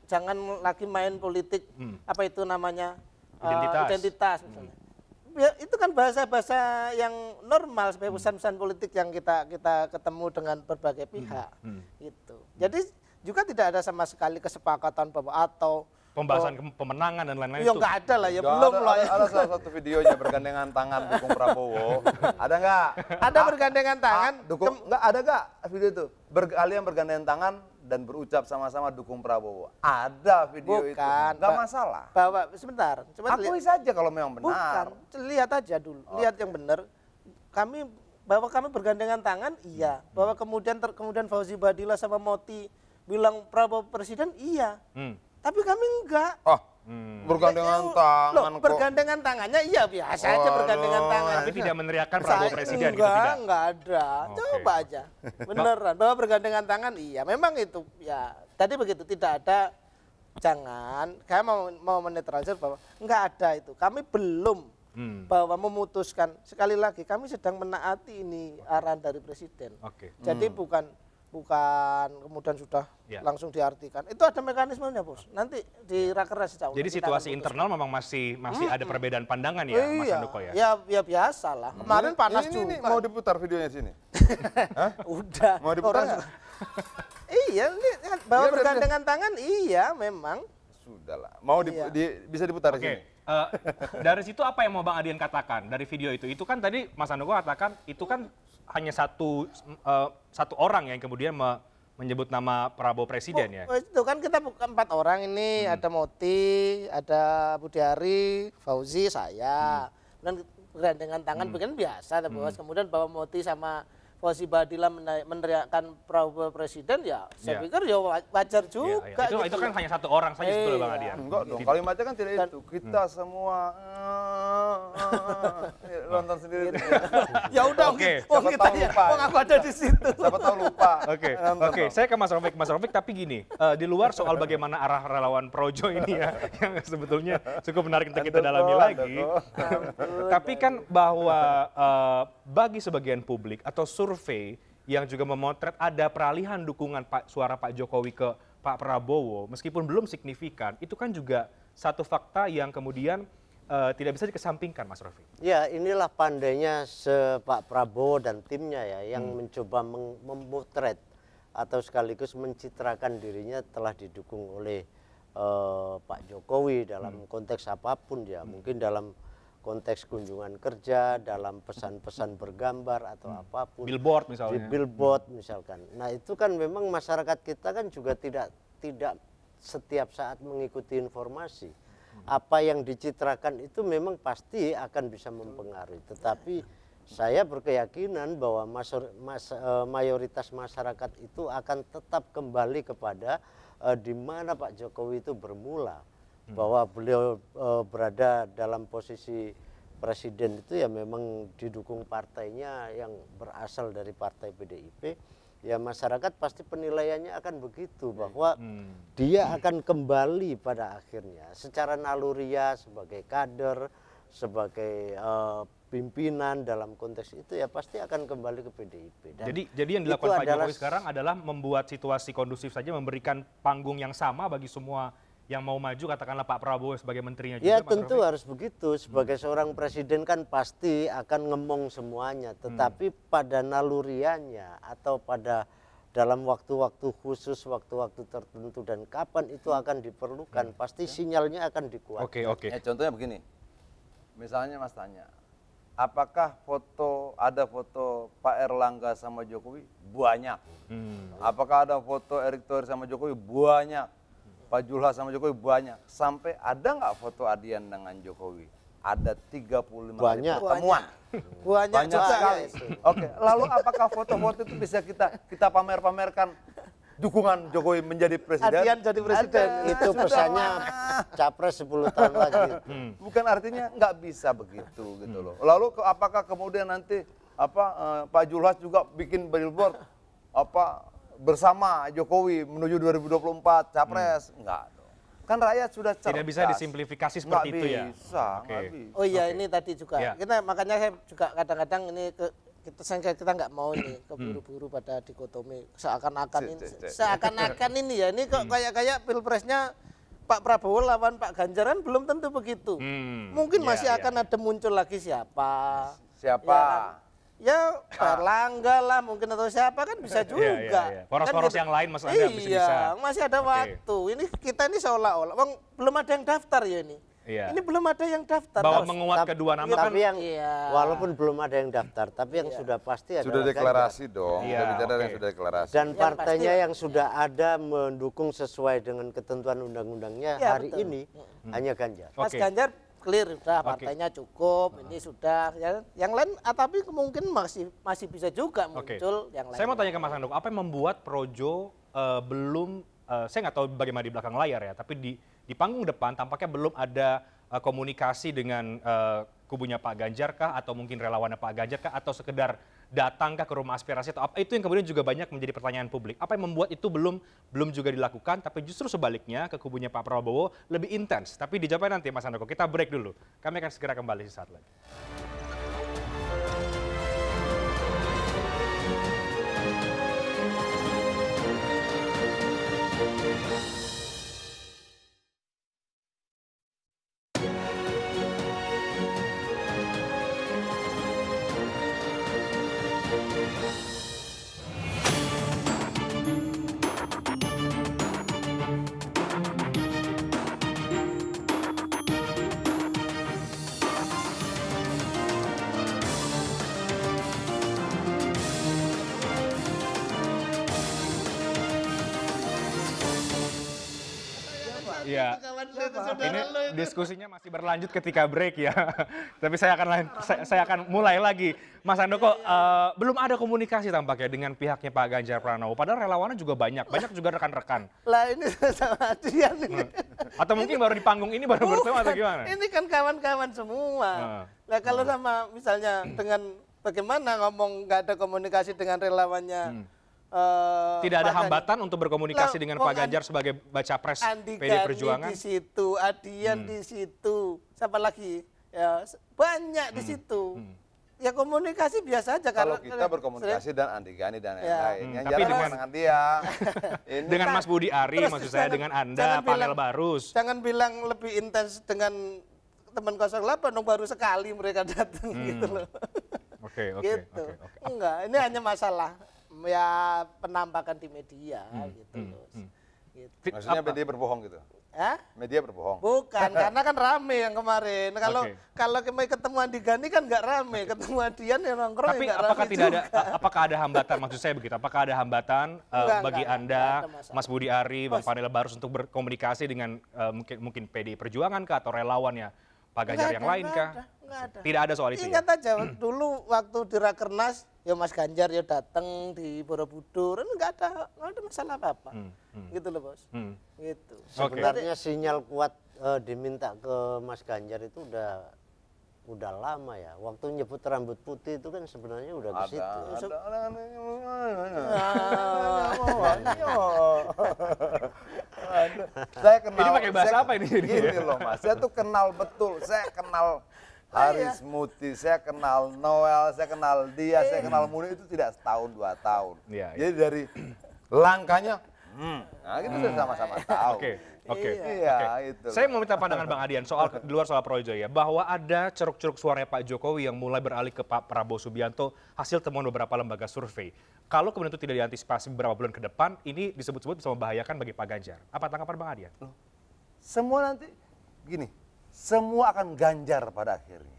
D: lagi main politik apa itu namanya identitas misalnya. ya, itu kan bahasa-bahasa yang normal sebagai pesan-pesan politik yang kita ketemu dengan berbagai pihak gitu. Jadi juga tidak ada sama sekali kesepakatan bahwa atau
A: Pembahasan pemenangan dan lain-lain
D: ya
A: itu.
D: nggak ada lah ya,
C: Nggak
D: belum lah ya.
C: Ada salah satu videonya bergandengan tangan dukung Prabowo. Ada nggak?
D: Ada bergandengan tangan.
C: Nggak ada nggak video itu? Kalian bergandengan tangan dan berucap sama-sama dukung Prabowo. Ada video itu.
D: Bukan.
C: Nggak masalah.
D: Bahwa sebentar, coba
C: Akui saja kalau memang benar.
D: Bukan, lihat aja dulu, lihat yang benar. Bahwa kami bergandengan tangan, iya. Bahwa kemudian Fauzi Badillah sama Moti bilang Prabowo presiden, iya. Tapi kami enggak.
C: Bergandengan tangan kok.
D: Bergandengan tangannya iya biasa aja bergandengan tangan.
A: Tapi tidak meneriakan Prabowo presiden gitu,
D: enggak,
A: tidak?
D: enggak ada. Coba aja. Beneran bahwa bergandengan tangan iya. Memang itu ya. Tadi begitu tidak ada, jangan kayak mau menetralisir bahwa enggak ada itu. Kami belum bahwa memutuskan, sekali lagi kami sedang menaati ini arahan dari presiden. Jadi bukan kemudian sudah langsung diartikan. Itu ada mekanismenya, Bos. Nanti di rakernas insya Allah.
A: Jadi situasi internal memang masih ada perbedaan pandangan ya, Mas Handoko ya?
D: Ya biasa lah. Kemarin panas juga.
C: Ini mau diputar videonya sini.
D: Udah.
C: Mau diputar nggak?
D: Iya, bahwa bergandengan tangan iya memang.
C: Sudahlah. Mau bisa diputar di sini.
A: Dari situ apa yang mau Bang Adian katakan dari video itu? Itu kan tadi Mas Handoko katakan itu kan hanya satu orang yang kemudian menyebut nama Prabowo presiden ya.
D: Itu kan kita bukan 4 orang ini, ada Moti, ada Budiari, Fauzi, saya. Dan bergandengan tangan begini biasa, kemudian bahwa Moti sama Fauzi Badillah meneriakkan Prabowo presiden ya, saya pikir ya wajar juga.
A: Itu kan hanya satu orang saja sebetulnya Bang Adian.
C: Enggak dong, kalimatnya kan tidak itu. Kita semua nonton sendiri.
D: Ya udah,
C: oke.
D: kita ya, aku ada di situ.
C: Siapa tahu lupa.
A: Oke. Saya ke Mas Rafiq, tapi gini, di luar soal bagaimana arah relawan Projo ini ya, yang sebetulnya cukup menarik untuk kita dalami lagi. Tapi kan bahwa bagi sebagian publik atau survei yang juga memotret ada peralihan dukungan suara Pak Jokowi ke Pak Prabowo, meskipun belum signifikan, itu kan juga satu fakta yang kemudian tidak bisa dikesampingkan, Mas Rafiq.
E: Ya, inilah pandainya Pak Prabowo dan timnya ya, yang mencoba memotret atau sekaligus mencitrakan dirinya telah didukung oleh Pak Jokowi dalam konteks apapun ya, mungkin dalam konteks kunjungan kerja, dalam pesan-pesan bergambar atau apapun.
A: Billboard misalnya.
E: Di billboard misalkan. Nah itu kan memang masyarakat kita kan juga tidak setiap saat mengikuti informasi. Apa yang dicitrakan itu memang pasti akan bisa mempengaruhi. Tetapi saya berkeyakinan bahwa mayoritas masyarakat itu akan tetap kembali kepada di mana Pak Jokowi itu bermula. Bahwa beliau berada dalam posisi presiden itu ya memang didukung partainya yang berasal dari partai PDIP, ya masyarakat pasti penilaiannya akan begitu bahwa dia akan kembali pada akhirnya secara naluriah sebagai kader, sebagai pimpinan dalam konteks itu ya pasti akan kembali ke PDIP. Dan
A: jadi yang dilakukan Pak Jokowi sekarang adalah membuat situasi kondusif saja, memberikan panggung yang sama bagi semua yang mau maju, katakanlah Pak Prabowo sebagai menterinya juga.
E: Ya tentu harus begitu, sebagai seorang presiden kan pasti akan ngemong semuanya, tetapi pada naluriannya atau pada dalam waktu-waktu khusus, waktu-waktu tertentu dan kapan itu akan diperlukan, pasti sinyalnya akan dikuatkan.
A: Oke.
C: Contohnya begini, misalnya Mas tanya, apakah ada foto Pak Erlangga sama Jokowi? Banyak. Apakah ada foto Erick Thohir sama Jokowi? Banyak. Pak Julhas sama Jokowi banyak. Sampai ada nggak foto Adian dengan Jokowi? Ada 35 kali pertemuan.
D: Banyak
C: sekali. Oke, lalu apakah foto-foto itu bisa kita pamer-pamerkan dukungan Jokowi menjadi presiden?
D: Adian jadi presiden.
E: Itu pesannya capres 10 tahun lagi.
C: Bukan artinya nggak bisa begitu gitu loh. Lalu apakah kemudian nanti Pak Julhas juga bikin billboard bersama Jokowi menuju 2024 capres? Enggak dong. Kan rakyat sudah cerdas.
A: Tidak bisa disimplifikasi seperti itu ya?
C: Nggak bisa.
D: Oh iya, ini tadi juga. Makanya saya juga kadang-kadang ini kita nggak mau ini keburu-buru pada dikotomi seakan-akan ini ya ini kok kayak pilpresnya Pak Prabowo lawan Pak Ganjar kan belum tentu begitu. Mungkin masih akan ada muncul lagi siapa.
C: Siapa?
D: Ya Pak Erlangga lah mungkin atau siapa kan bisa juga.
A: Poros-poros yang lain Mas Anda bisa.
D: Iya, masih ada waktu. Ini kita ini seolah-olah belum ada yang daftar ya ini. Ini belum ada yang daftar.
A: Bahwa menguat kedua nama kan.
E: Tapi yang walaupun belum ada yang daftar, tapi yang sudah pasti ada.
C: Sudah deklarasi dong. Sudah bicara yang sudah deklarasi.
E: Dan partainya yang sudah ada mendukung sesuai dengan ketentuan undang-undangnya hari ini hanya Ganjar.
D: Mas Ganjar clear sudah partainya cukup, ini sudah ya, yang lain tapi mungkin masih bisa juga muncul yang lain.
A: Saya mau tanya ke Mas Handoko, apa yang membuat Projo belum saya nggak tahu bagaimana di belakang layar ya, tapi di panggung depan tampaknya belum ada komunikasi dengan kubunya Pak Ganjar kah, atau mungkin relawannya Pak Ganjar kah, atau sekedar datang kah ke rumah aspirasi, atau apa? Itu yang kemudian juga banyak menjadi pertanyaan publik. Apa yang membuat itu belum juga dilakukan, tapi justru sebaliknya ke kubunya Pak Prabowo lebih intens. Tapi dijawabnya nanti Mas Handoko, kita break dulu. Kami akan segera kembali sesaat lagi. Ya, ini diskusinya masih berlanjut ketika break ya. Tapi saya akan mulai lagi. Mas Handoko, belum ada komunikasi tampaknya dengan pihaknya Pak Ganjar Pranowo. Padahal relawannya juga banyak juga rekan-rekan.
D: Lah ini sama dia nih.
A: Atau mungkin baru di panggung ini baru bertemu atau gimana?
D: Ini kan kawan-kawan semua. Nah kalau sama misalnya dengan bagaimana ngomong nggak ada komunikasi dengan relawannya.
A: Tidak ada hambatan untuk berkomunikasi dengan Pak Ganjar sebagai baca pres PD Perjuangan.
D: Di situ, Adian di situ, siapa lagi? Ya banyak di situ. Ya komunikasi biasa aja
C: kalau kita berkomunikasi dan Andi Gani dan lain-lain. Yang
A: tapi
C: dengan dia.
A: Dengan Mas Budi Ari, maksud saya dengan Anda, panel Barus.
D: Jangan bilang lebih intens dengan teman 08 dong, baru sekali mereka datang gitu loh.
A: Oke.
D: Enggak, ini hanya masalah ya penampakan di media gitu loh. Gitu.
C: Maksudnya media berbohong gitu? Media berbohong?
D: Bukan, karena kan rame yang kemarin. Kalau ketemu Andi Gani kan nggak rame, ketemu Adian yang nongkrong.
A: Tapi apakah ada hambatan, maksud saya begitu, apakah ada hambatan bagi Anda, Mas Budi Ari, Bang Panel Barus untuk berkomunikasi dengan mungkin PD Perjuangan kah, atau relawannya Pak Ganjar yang lain kah? Tidak ada soal itu.
D: Ingat aja dulu waktu di Rakernas, ya Mas Ganjar ya datang di Borobudur, nggak ada masalah apa-apa, gitu loh bos. Gitu.
E: Sebenarnya sinyal kuat diminta ke Mas Ganjar itu udah lama ya. Waktu nyebut rambut putih itu kan sebenarnya udah ke situ.
C: Saya kenal.
A: Ini pakai bahasa apa ini?
C: Gini loh Mas, saya tuh kenal betul. Saya kenal Haris Muti, saya kenal Noel, saya kenal dia, saya kenal Muni itu tidak setahun 2 tahun. Jadi dari langkahnya, nah kita sudah sama-sama tahu.
A: Oke.
C: Itu.
A: Saya mau minta pandangan Bang Adian di luar soal Projo ya, bahwa ada ceruk-ceruk suaranya Pak Jokowi yang mulai beralih ke Pak Prabowo Subianto hasil temuan beberapa lembaga survei. Kalau kemudian itu tidak diantisipasi beberapa bulan ke depan, ini disebut-sebut bisa membahayakan bagi Pak Ganjar. Apa tanggapan Bang Adian?
C: Semua nanti gini, semua akan Ganjar pada akhirnya.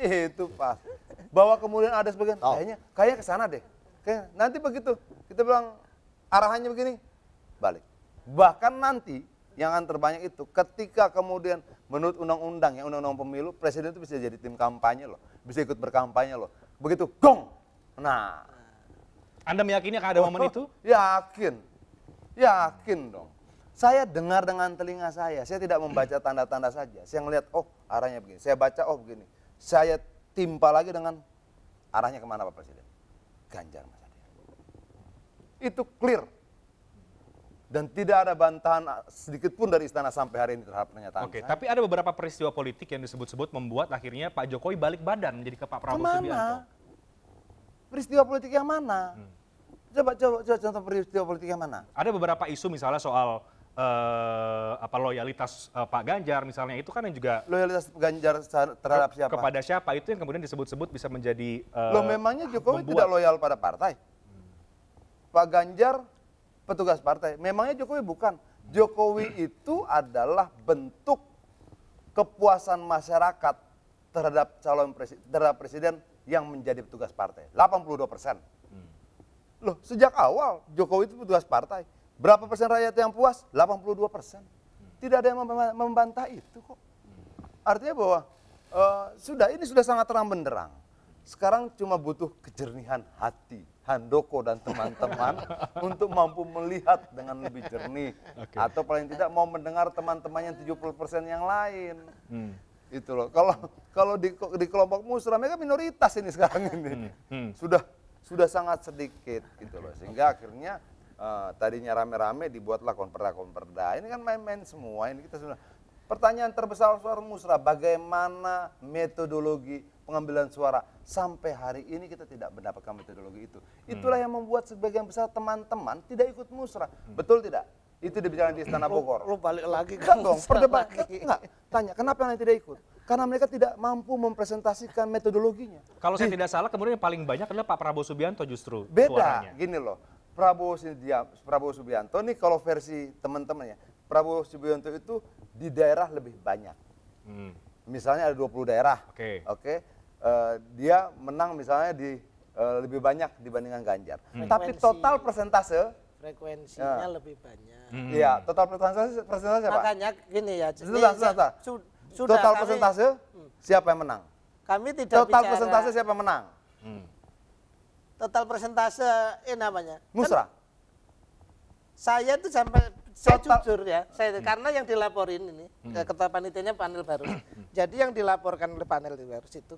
C: Itu pas. Bahwa kemudian ada sebagian, kayaknya ke sana deh. Nanti begitu, kita bilang arahannya begini, balik. Bahkan nanti yang akan terbanyak itu ketika kemudian menurut undang-undang, yang undang-undang pemilu, presiden itu bisa jadi tim kampanye loh, bisa ikut berkampanye loh. Begitu gong. Nah,
A: Anda meyakini akan ada momen itu?
C: Yakin dong. Saya dengar dengan telinga saya tidak membaca tanda-tanda saja. Saya ngelihat, arahnya begini. Saya baca, begini. Saya timpa lagi dengan arahnya kemana Pak Presiden? Ganjar Mas Adian. Itu clear. Dan tidak ada bantahan sedikit pun dari istana sampai hari ini terhadap pernyataan saya.
A: Tapi ada beberapa peristiwa politik yang disebut-sebut membuat akhirnya Pak Jokowi balik badan menjadi ke Pak Prabowo Subianto.
C: Peristiwa politik yang mana? Coba contoh peristiwa politik yang mana?
A: Ada beberapa isu misalnya soal loyalitas Pak Ganjar misalnya, itu kan yang juga
C: Loyalitas Ganjar terhadap siapa?
A: kepada siapa itu yang kemudian disebut-sebut bisa menjadi
C: Loh, memangnya Jokowi
A: membuat-
C: tidak loyal pada partai? Pak Ganjar petugas partai. Memangnya Jokowi bukan. Jokowi itu adalah bentuk kepuasan masyarakat terhadap terhadap presiden yang menjadi petugas partai. 82%. Loh, sejak awal Jokowi itu petugas partai. Berapa persen rakyat yang puas? 82%. Tidak ada yang membantah itu kok. Artinya bahwa ini sudah sangat terang benderang. Sekarang cuma butuh kejernihan hati Handoko dan teman-teman untuk mampu melihat dengan lebih jernih. Atau paling tidak mau mendengar teman-teman yang 70% yang lain. Itu loh. Kalau di kelompok musra mereka minoritas ini sekarang ini. Sudah sangat sedikit gitu loh. Sehingga akhirnya tadinya rame-rame dibuatlah konperda. Ini kan main-main semua. Ini kita sudah pertanyaan terbesar suara musra, bagaimana metodologi pengambilan suara sampai hari ini kita tidak mendapatkan metodologi itu. Itulah yang membuat sebagian besar teman-teman tidak ikut musra. Betul tidak? Itu dibicarakan di Istana Bogor.
D: Lu balik lagi
C: Enggak dong, perdebat enggak. Tanya, kenapa yang tidak ikut? Karena mereka tidak mampu mempresentasikan metodologinya.
A: Kalau saya tidak salah kemudian yang paling banyak adalah Pak Prabowo Subianto justru
C: Beda,
A: suaranya.
C: gini loh. Prabowo Subianto nih kalau versi teman-temannya, Prabowo Subianto itu di daerah lebih banyak. Misalnya ada 20 daerah.
A: Oke.
C: Dia menang misalnya di lebih banyak dibandingkan Ganjar. Tapi
D: Frekuensi.
C: total persentase,
D: Frekuensinya lebih banyak.
C: iya, total persentase apa?
D: Makanya gini ya.
C: Sebentar.
D: Sudah
C: Total
D: kami-
C: persentase siapa yang menang?
D: Kami tidak
C: Total
D: bicara
C: persentase siapa yang menang?
D: total persentase namanya.
C: Musra.
D: Saya tuh saya
C: Total-
D: jujur ya, karena yang dilaporin ini ketua panitianya panel baru. Jadi yang dilaporkan oleh panel baru itu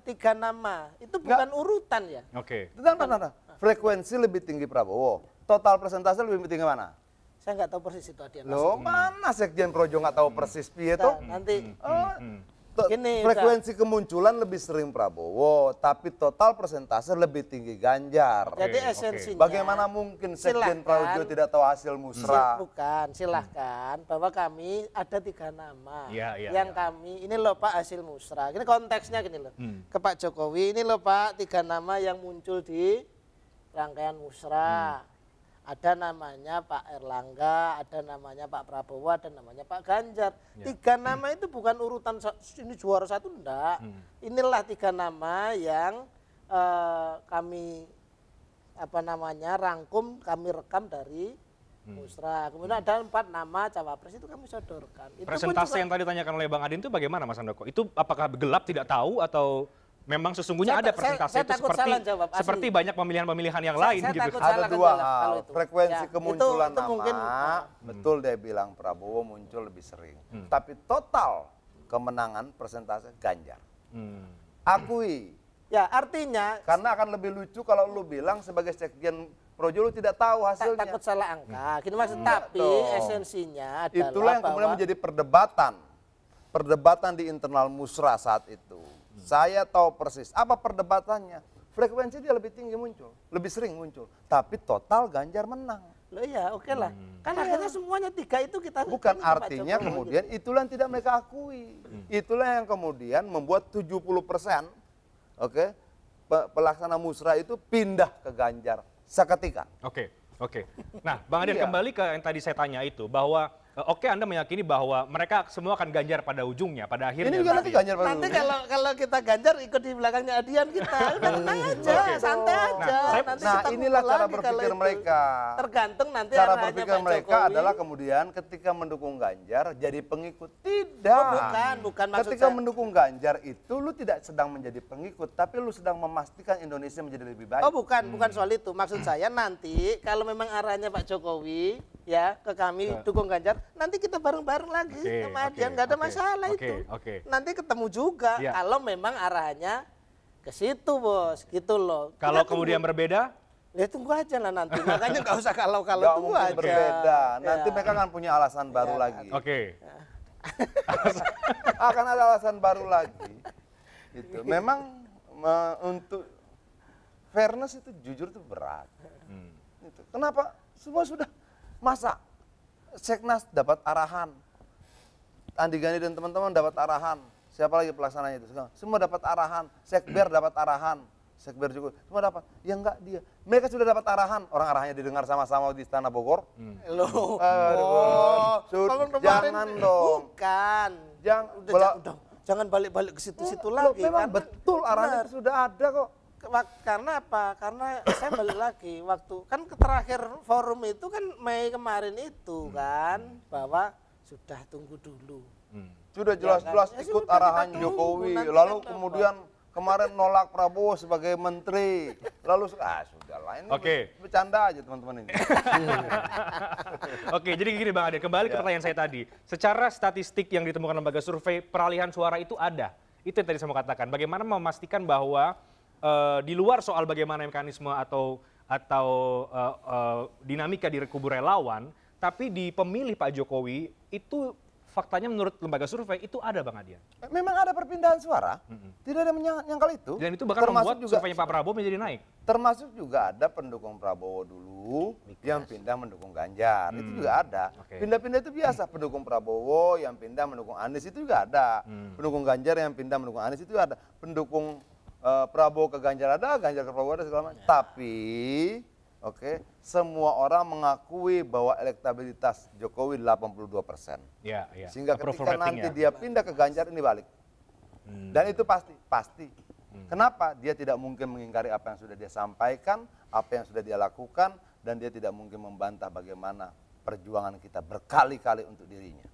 D: tiga nama, itu bukan urutan ya.
A: Oke.
C: Bentar. Frekuensi lebih tinggi Prabowo. Total persentase lebih tinggi mana?
D: Saya nggak tahu persis itu Adian.
C: Loh, mana Sekjen Projo nggak tahu persis piye toh?
D: Nanti Gini,
C: Frekuensi kemunculan lebih sering Prabowo, tapi total persentase lebih tinggi Ganjar.
D: jadi
A: Oke.
D: esensinya.
C: Bagaimana mungkin Sekjen
D: Silahkan.
C: Projo tidak tahu hasil musra?
D: Bukan, silahkan bahwa kami ada 3 nama
A: Iya, iya,
D: yang
A: iya.
D: kami ini loh Pak hasil musra. Ini konteksnya gini loh. Ke Pak Jokowi ini loh Pak 3 nama yang muncul di rangkaian musra. Ada namanya Pak Erlangga, ada namanya Pak Prabowo, ada namanya Pak Ganjar. 3 nama itu bukan urutan ini juara 1 enggak. Inilah 3 nama yang kami rangkum, kami rekam dari musra. Kemudian ada 4 nama cawapres itu kami sodorkan. Itu pun
A: Presentase
D: juga-
A: yang tadi ditanyakan oleh Bang Adin itu bagaimana Mas Handoko? Itu apakah gelap tidak tahu atau memang sesungguhnya ada presentase
D: saya
A: itu
D: takut salah jawab, asli.
A: seperti banyak pemilihan-pemilihan yang
D: Saya
A: lain gitu?
D: takut
C: Ada
D: salah
C: 2
D: kalau
C: hal,
D: itu.
C: frekuensi
D: Ya,
C: kemunculan
D: itu
C: nama,
D: mungkin,
C: betul dia bilang Prabowo muncul lebih sering. Tapi total kemenangan persentase Ganjar. Akui,
D: ya artinya
C: karena akan lebih lucu kalau lu bilang sebagai Sekjen Projo lu tidak tahu hasilnya.
D: takut salah angka. Gini maksud, tapi
C: dong.
D: esensinya adalah
C: Itulah yang kemudian
D: bahwa
C: menjadi perdebatan di internal musra saat itu. Saya tahu persis apa perdebatannya. Frekuensi dia lebih tinggi muncul, lebih sering muncul. Tapi total Ganjar menang.
D: loh ya oke lah. Kan akhirnya semuanya 3 itu kita
C: Bukan
D: ini Pak
C: artinya
D: Jokowi.
C: kemudian itulah yang tidak mereka akui. Itulah yang kemudian membuat 70% oke, pelaksana musra itu pindah ke Ganjar seketika.
A: Oke. Nah, Bang Adin
C: Iya.
A: kembali ke yang tadi saya tanya itu bahwa oke Anda meyakini bahwa mereka semua akan Ganjar pada ujungnya, pada akhirnya.
C: Ini juga nanti Ganjar pada
D: Nanti
C: ujungnya.
D: kalau kita Ganjar ikut di belakangnya Adian kita, udah tenang aja, santai aja. Nanti
C: Nah,
D: kita
C: inilah
D: kumpul
C: cara
D: lagi kalau
C: berpikir
D: itu.
C: mereka.
D: Tergantung nanti
C: Cara
D: arahnya
C: berpikir
D: Pak
C: mereka
D: Jokowi.
C: adalah kemudian ketika mendukung Ganjar jadi pengikut. Tidak.
D: Oh, bukan maksud
C: Ketika
D: saya.
C: mendukung Ganjar itu lu tidak sedang menjadi pengikut, tapi lu sedang memastikan Indonesia menjadi lebih baik.
D: Oh bukan soal itu. Maksud saya nanti kalau memang arahnya Pak Jokowi ya ke kami dukung Ganjar, nanti kita bareng-bareng lagi
A: Oke,
D: sama
A: oke,
D: Adian, nggak ada
A: oke,
D: masalah
A: oke,
D: itu.
A: oke.
D: Nanti ketemu juga
A: Ya.
D: kalau memang arahnya ke situ bos, gitu loh.
A: Kalau
D: Kita
A: kemudian
D: tunggu.
A: berbeda,
D: Ya tunggu aja lah nanti. Makanya nggak usah kalau
C: Nggak
D: tunggu
C: mungkin
D: aja.
C: berbeda. Nanti
D: Ya.
C: mereka akan punya alasan baru lagi.
A: oke.
C: Akan ada alasan baru lagi. Itu memang untuk fairness itu jujur itu berat. Itu. Kenapa? Semua sudah masa Seknas dapat arahan, Andi Gani dan teman-teman dapat arahan, siapa lagi pelaksananya itu? Semua dapat arahan, Sekber dapat arahan, Sekber juga, semua dapat. Ya enggak dia, mereka sudah dapat arahan, orang arahannya didengar sama-sama di Istana Bogor.
D: Loh.
C: Jangan dong.
D: Bukan. Jangan balik-balik ke situ-situ lagi.
C: Memang
D: karena
C: betul arahannya itu sudah ada kok.
D: Karena apa? Karena saya balik lagi waktu kan terakhir forum itu kan Mei kemarin itu kan bahwa sudah tunggu dulu.
C: Sudah jelas-jelas
D: Ya,
C: ikut
D: sudah,
C: arahan
D: kita tunggu,
C: Jokowi,
D: nanti
C: lalu
D: kan
C: kemudian kemarin nolak Prabowo sebagai menteri, lalu sudahlah ini bercanda aja teman-teman ini.
A: Oke, jadi gini Bang Ade, kembali ke pertanyaan saya tadi. Secara statistik yang ditemukan lembaga survei, peralihan suara itu ada. Itu yang tadi saya mau katakan. Bagaimana memastikan bahwa di luar soal bagaimana mekanisme atau dinamika di kubu relawan, tapi di pemilih Pak Jokowi itu faktanya menurut lembaga survei itu ada Bang Adian.
C: Memang ada perpindahan suara, tidak ada menyangkal itu.
A: Dan itu bahkan membuat surveinya Pak Prabowo menjadi naik.
C: Termasuk juga ada pendukung Prabowo dulu yang pindah mendukung Ganjar, itu juga ada. Pindah-pindah itu biasa, pendukung Prabowo yang pindah mendukung Anies itu juga ada. Pendukung Ganjar yang pindah mendukung Anies itu juga ada. Pendukung Prabowo ke Ganjar ada, Ganjar ke Prabowo ada segala macam. Tapi, semua orang mengakui bahwa elektabilitas Jokowi 82%. Sehingga ketika nanti dia pindah ke Ganjar ini balik. Dan itu pasti. Kenapa? Dia tidak mungkin mengingkari apa yang sudah dia sampaikan, apa yang sudah dia lakukan, dan dia tidak mungkin membantah bagaimana perjuangan kita berkali-kali untuk dirinya.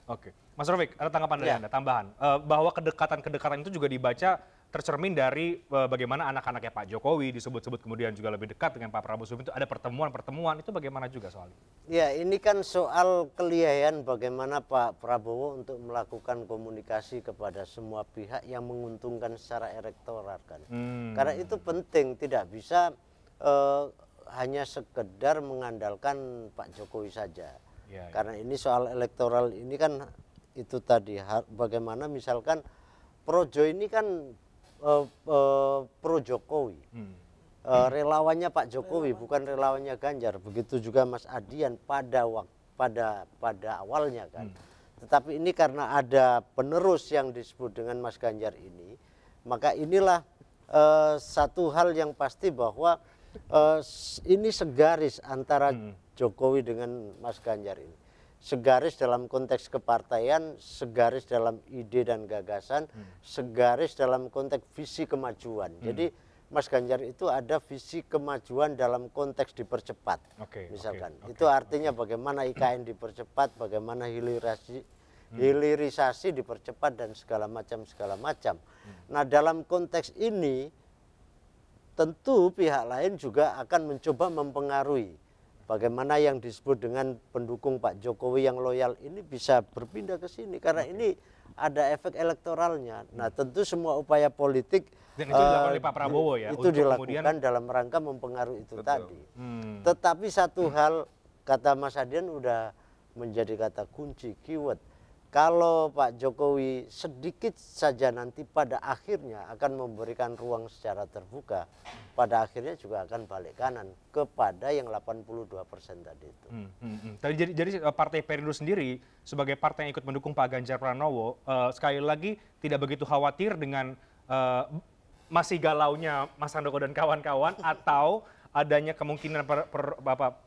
A: Oke. Mas Rofiq, ada tanggapan dari Anda, tambahan. Bahwa kedekatan-kedekatan itu juga dibaca tercermin dari bagaimana anak-anaknya Pak Jokowi disebut-sebut kemudian juga lebih dekat dengan Pak Prabowo itu ada pertemuan-pertemuan, itu bagaimana juga soal itu?
E: Ya, ini kan soal kelihayan bagaimana Pak Prabowo untuk melakukan komunikasi kepada semua pihak yang menguntungkan secara elektoral kan. Karena itu penting, tidak bisa hanya sekedar mengandalkan Pak Jokowi saja. Karena ini soal elektoral ini kan itu tadi bagaimana misalkan Projo ini kan pro Jokowi, relawannya Pak Jokowi bukan relawannya Ganjar. Begitu juga Mas Adian pada awalnya kan. Tetapi ini karena ada penerus yang disebut dengan Mas Ganjar ini, maka inilah satu hal yang pasti bahwa ini segaris antara Jokowi dengan Mas Ganjar ini. Segaris dalam konteks kepartaian, segaris dalam ide dan gagasan, segaris dalam konteks visi kemajuan. Jadi Mas Ganjar itu ada visi kemajuan dalam konteks dipercepat, misalkan. Itu artinya bagaimana IKN dipercepat, bagaimana hilirisasi dipercepat dan segala macam. Nah, dalam konteks ini tentu pihak lain juga akan mencoba mempengaruhi. Bagaimana yang disebut dengan pendukung Pak Jokowi yang loyal ini bisa berpindah ke sini karena ini ada efek elektoralnya. Nah, tentu semua upaya politik
A: dan itu dilakukan oleh Pak Prabowo ya.
E: Itu dilakukan dalam rangka mempengaruhi itu tadi. Tetapi satu hal kata Mas Adian udah menjadi kata kunci, keyword. Kalau Pak Jokowi sedikit saja nanti pada akhirnya akan memberikan ruang secara terbuka, pada akhirnya juga akan balik kanan kepada yang 82% tadi itu.
A: Jadi Partai Perindo sendiri sebagai partai yang ikut mendukung Pak Ganjar Pranowo, sekali lagi tidak begitu khawatir dengan masih galaunya Mas Handoko dan kawan-kawan atau adanya kemungkinan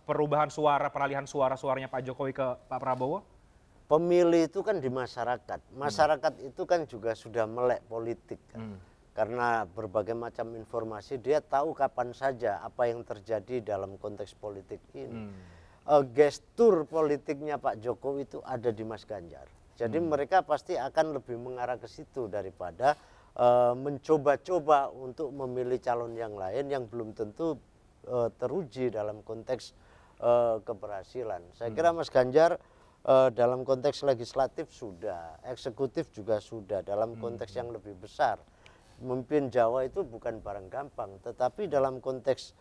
A: perubahan suara, peralihan suaranya Pak Jokowi ke Pak Prabowo?
E: Pemilih itu kan di masyarakat. Masyarakat itu kan juga sudah melek politik kan. Karena berbagai macam informasi dia tahu kapan saja apa yang terjadi dalam konteks politik ini. Gestur politiknya Pak Jokowi itu ada di Mas Ganjar. Jadi mereka pasti akan lebih mengarah ke situ daripada mencoba-coba untuk memilih calon yang lain yang belum tentu teruji dalam konteks keberhasilan. Saya kira Mas Ganjar dalam konteks legislatif sudah, eksekutif juga sudah, dalam konteks yang lebih besar. Memimpin Jawa itu bukan barang gampang, tetapi dalam konteks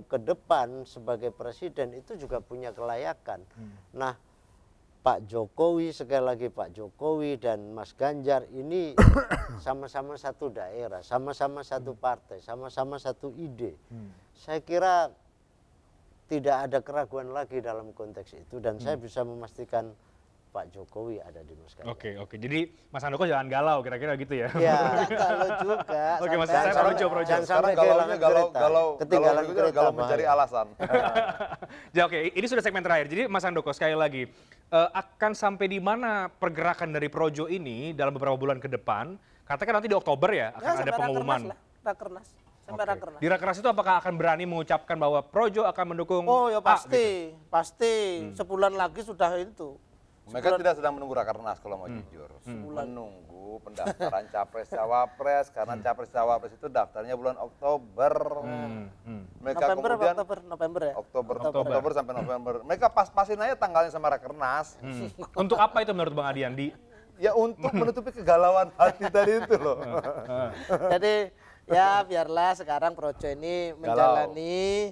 E: ke depan sebagai presiden itu juga punya kelayakan. Nah, Pak Jokowi, sekali lagi Pak Jokowi dan Mas Ganjar ini sama-sama satu daerah, sama-sama satu partai, sama-sama satu ide. Saya kira tidak ada keraguan lagi dalam konteks itu dan saya bisa memastikan Pak Jokowi ada di Mas Ganjar.
A: Oke. Jadi Mas Handoko jangan galau kira-kira gitu ya.
E: Ya,
D: Kalau juga.
A: Oke, Mas,
D: sampai-
A: saya projo.
E: Jangan
C: Sekarang
E: sampai kehilangan ketinggalan kereta
C: galau mencari
E: bahaya.
C: alasan.
A: Ya oke, ini sudah segmen terakhir. Jadi Mas Handoko sekali lagi, akan sampai di mana pergerakan dari Projo ini dalam beberapa bulan ke depan? Katakan nanti di Oktober ya akan ada pengumuman.
D: Rakernas. Sampai
A: Oke.
D: rakernas.
A: Di Rakernas itu apakah akan berani mengucapkan bahwa Projo akan mendukung
D: Oh ya
A: A,
D: pasti,
A: gitu?
D: pasti. Sebulan lagi sudah itu.
C: Mereka tidak sedang menunggu Rakernas kalau mau jujur. Menunggu pendaftaran Capres-Cawapres karena Capres-Cawapres itu daftarnya bulan Oktober. Mereka
D: November,
C: kemudian
D: November ya.
C: Oktober sampai November. Mereka pas-pasin aja tanggalnya sama Rakernas.
A: Untuk apa itu menurut Bang Adian?
C: Ya untuk menutupi kegalauan hati tadi itu loh.
D: Jadi ya biarlah sekarang Projo ini menjalani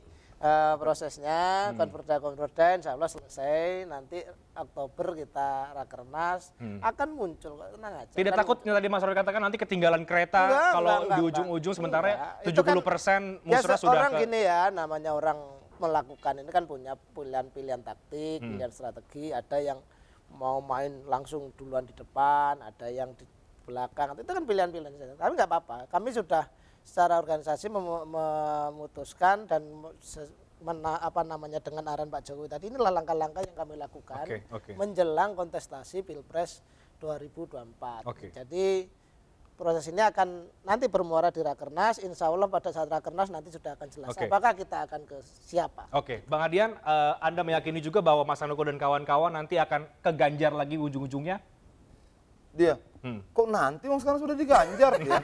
D: prosesnya, konverda insya Allah selesai, nanti Oktober kita Rakernas, akan muncul, tenang aja.
A: Tidak
D: Kan
A: takut yang tadi Mas Rory katakan nanti ketinggalan kereta
D: Enggak,
A: kalau
D: enggak,
A: di ujung-ujung sementara
D: enggak. Itu kan
A: 70% musrah sudah
D: orang
A: ke...
D: gini ya, namanya orang melakukan ini kan punya pilihan-pilihan taktik, pilihan strategi, ada yang mau main langsung duluan di depan, ada yang di belakang, itu kan pilihan-pilihan saja. Tapi nggak apa-apa, kami sudah secara organisasi memutuskan dan dengan arahan Pak Jokowi tadi, inilah langkah-langkah yang kami lakukan
A: Oke.
D: menjelang kontestasi Pilpres 2024.
A: Oke.
D: Jadi proses ini akan nanti bermuara di Rakernas, insya Allah pada saat Rakernas nanti sudah akan jelas
A: Oke.
D: apakah kita akan ke siapa.
A: Oke, Bang Adian, Anda meyakini juga bahwa Mas Handoko dan kawan-kawan nanti akan ke Ganjar lagi ujung-ujungnya?
C: Dia, kok nanti? Wong sekarang sudah diganjar dia.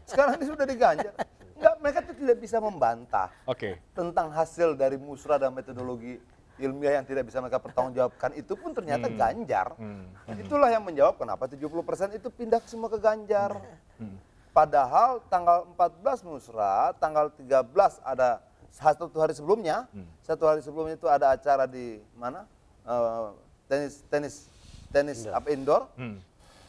C: Sekarang ini sudah diganjar. Enggak, mereka tuh tidak bisa membantah
A: Oke.
C: tentang hasil dari musrah dan metodologi ilmiah yang tidak bisa mereka pertanggungjawabkan itu pun ternyata Ganjar. Itulah yang menjawab kenapa 70% itu pindah semua ke Ganjar. Padahal tanggal 14 musrah, tanggal 13 ada satu hari sebelumnya, itu ada acara di mana? Tenis apa indoor.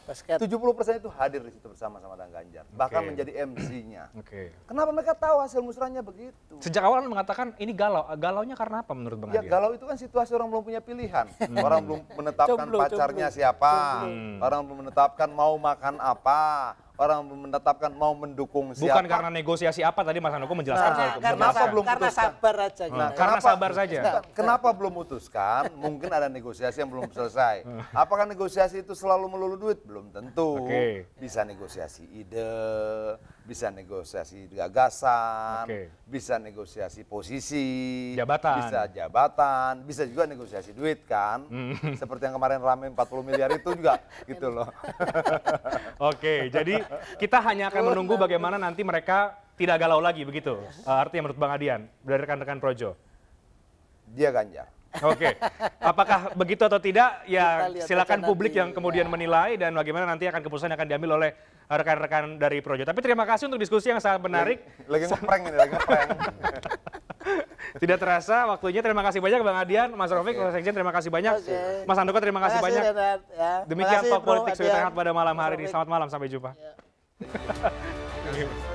D: Basket.
C: 70% itu hadir di situ bersama-sama dengan Ganjar. Bahkan
A: Oke.
C: menjadi MC-nya.
A: Oke.
C: Kenapa mereka tahu hasil musrahnya begitu?
A: Sejak awal Anda mengatakan ini galau. Galaunya karena apa menurut Bang
C: Ya
A: Adian?
C: galau itu kan situasi orang belum punya pilihan. Orang belum menetapkan pacarnya siapa. Orang belum menetapkan mau makan apa. Orang belum menetapkan mau mendukung siapa.
A: Bukan karena negosiasi apa tadi Mas Handoko menjelaskan soal itu.
C: kenapa
A: Menjelaskan.
C: belum
D: Karena
C: putuskan?
D: sabar aja.
A: Nah, karena sabar saja.
C: Kenapa belum memutuskan? Mungkin ada negosiasi yang belum selesai. Apakah negosiasi itu selalu melulu duit? Belum tentu.
A: Oke.
C: Bisa negosiasi ide, bisa negosiasi gagasan,
A: Oke.
C: bisa negosiasi posisi,
A: Jabatan.
C: bisa jabatan, bisa juga negosiasi duit kan. Seperti yang kemarin rame 40 miliar itu juga gitu loh.
A: Oke, jadi kita hanya akan menunggu bagaimana nanti mereka tidak galau lagi begitu. Artinya menurut Bang Adian, dari rekan-rekan Projo.
C: Dia Ganjar.
A: Oke, apakah begitu atau tidak? Ya
D: Kita lihat
A: silakan
D: aja
A: publik
D: nanti,
A: yang kemudian menilai dan bagaimana nanti akan keputusan yang akan diambil oleh rekan-rekan dari Projo. Tapi terima kasih untuk diskusi yang sangat menarik.
C: Lagi ngeprank ini, lagi ngeprank.
A: Tidak terasa waktunya. Terima kasih banyak Bang Adian, Mas Rafiq, Mas Sekjen, terima kasih banyak.
D: Oke.
A: Mas Handoko terima kasih banyak.
D: Renat, ya.
A: Demikian
D: Makasih,
A: Talk
D: Bro
A: Politik Sudut
D: Adian.
A: Hangat pada malam hari ini.
D: Rafiq.
A: Selamat malam, sampai jumpa.
D: Ya.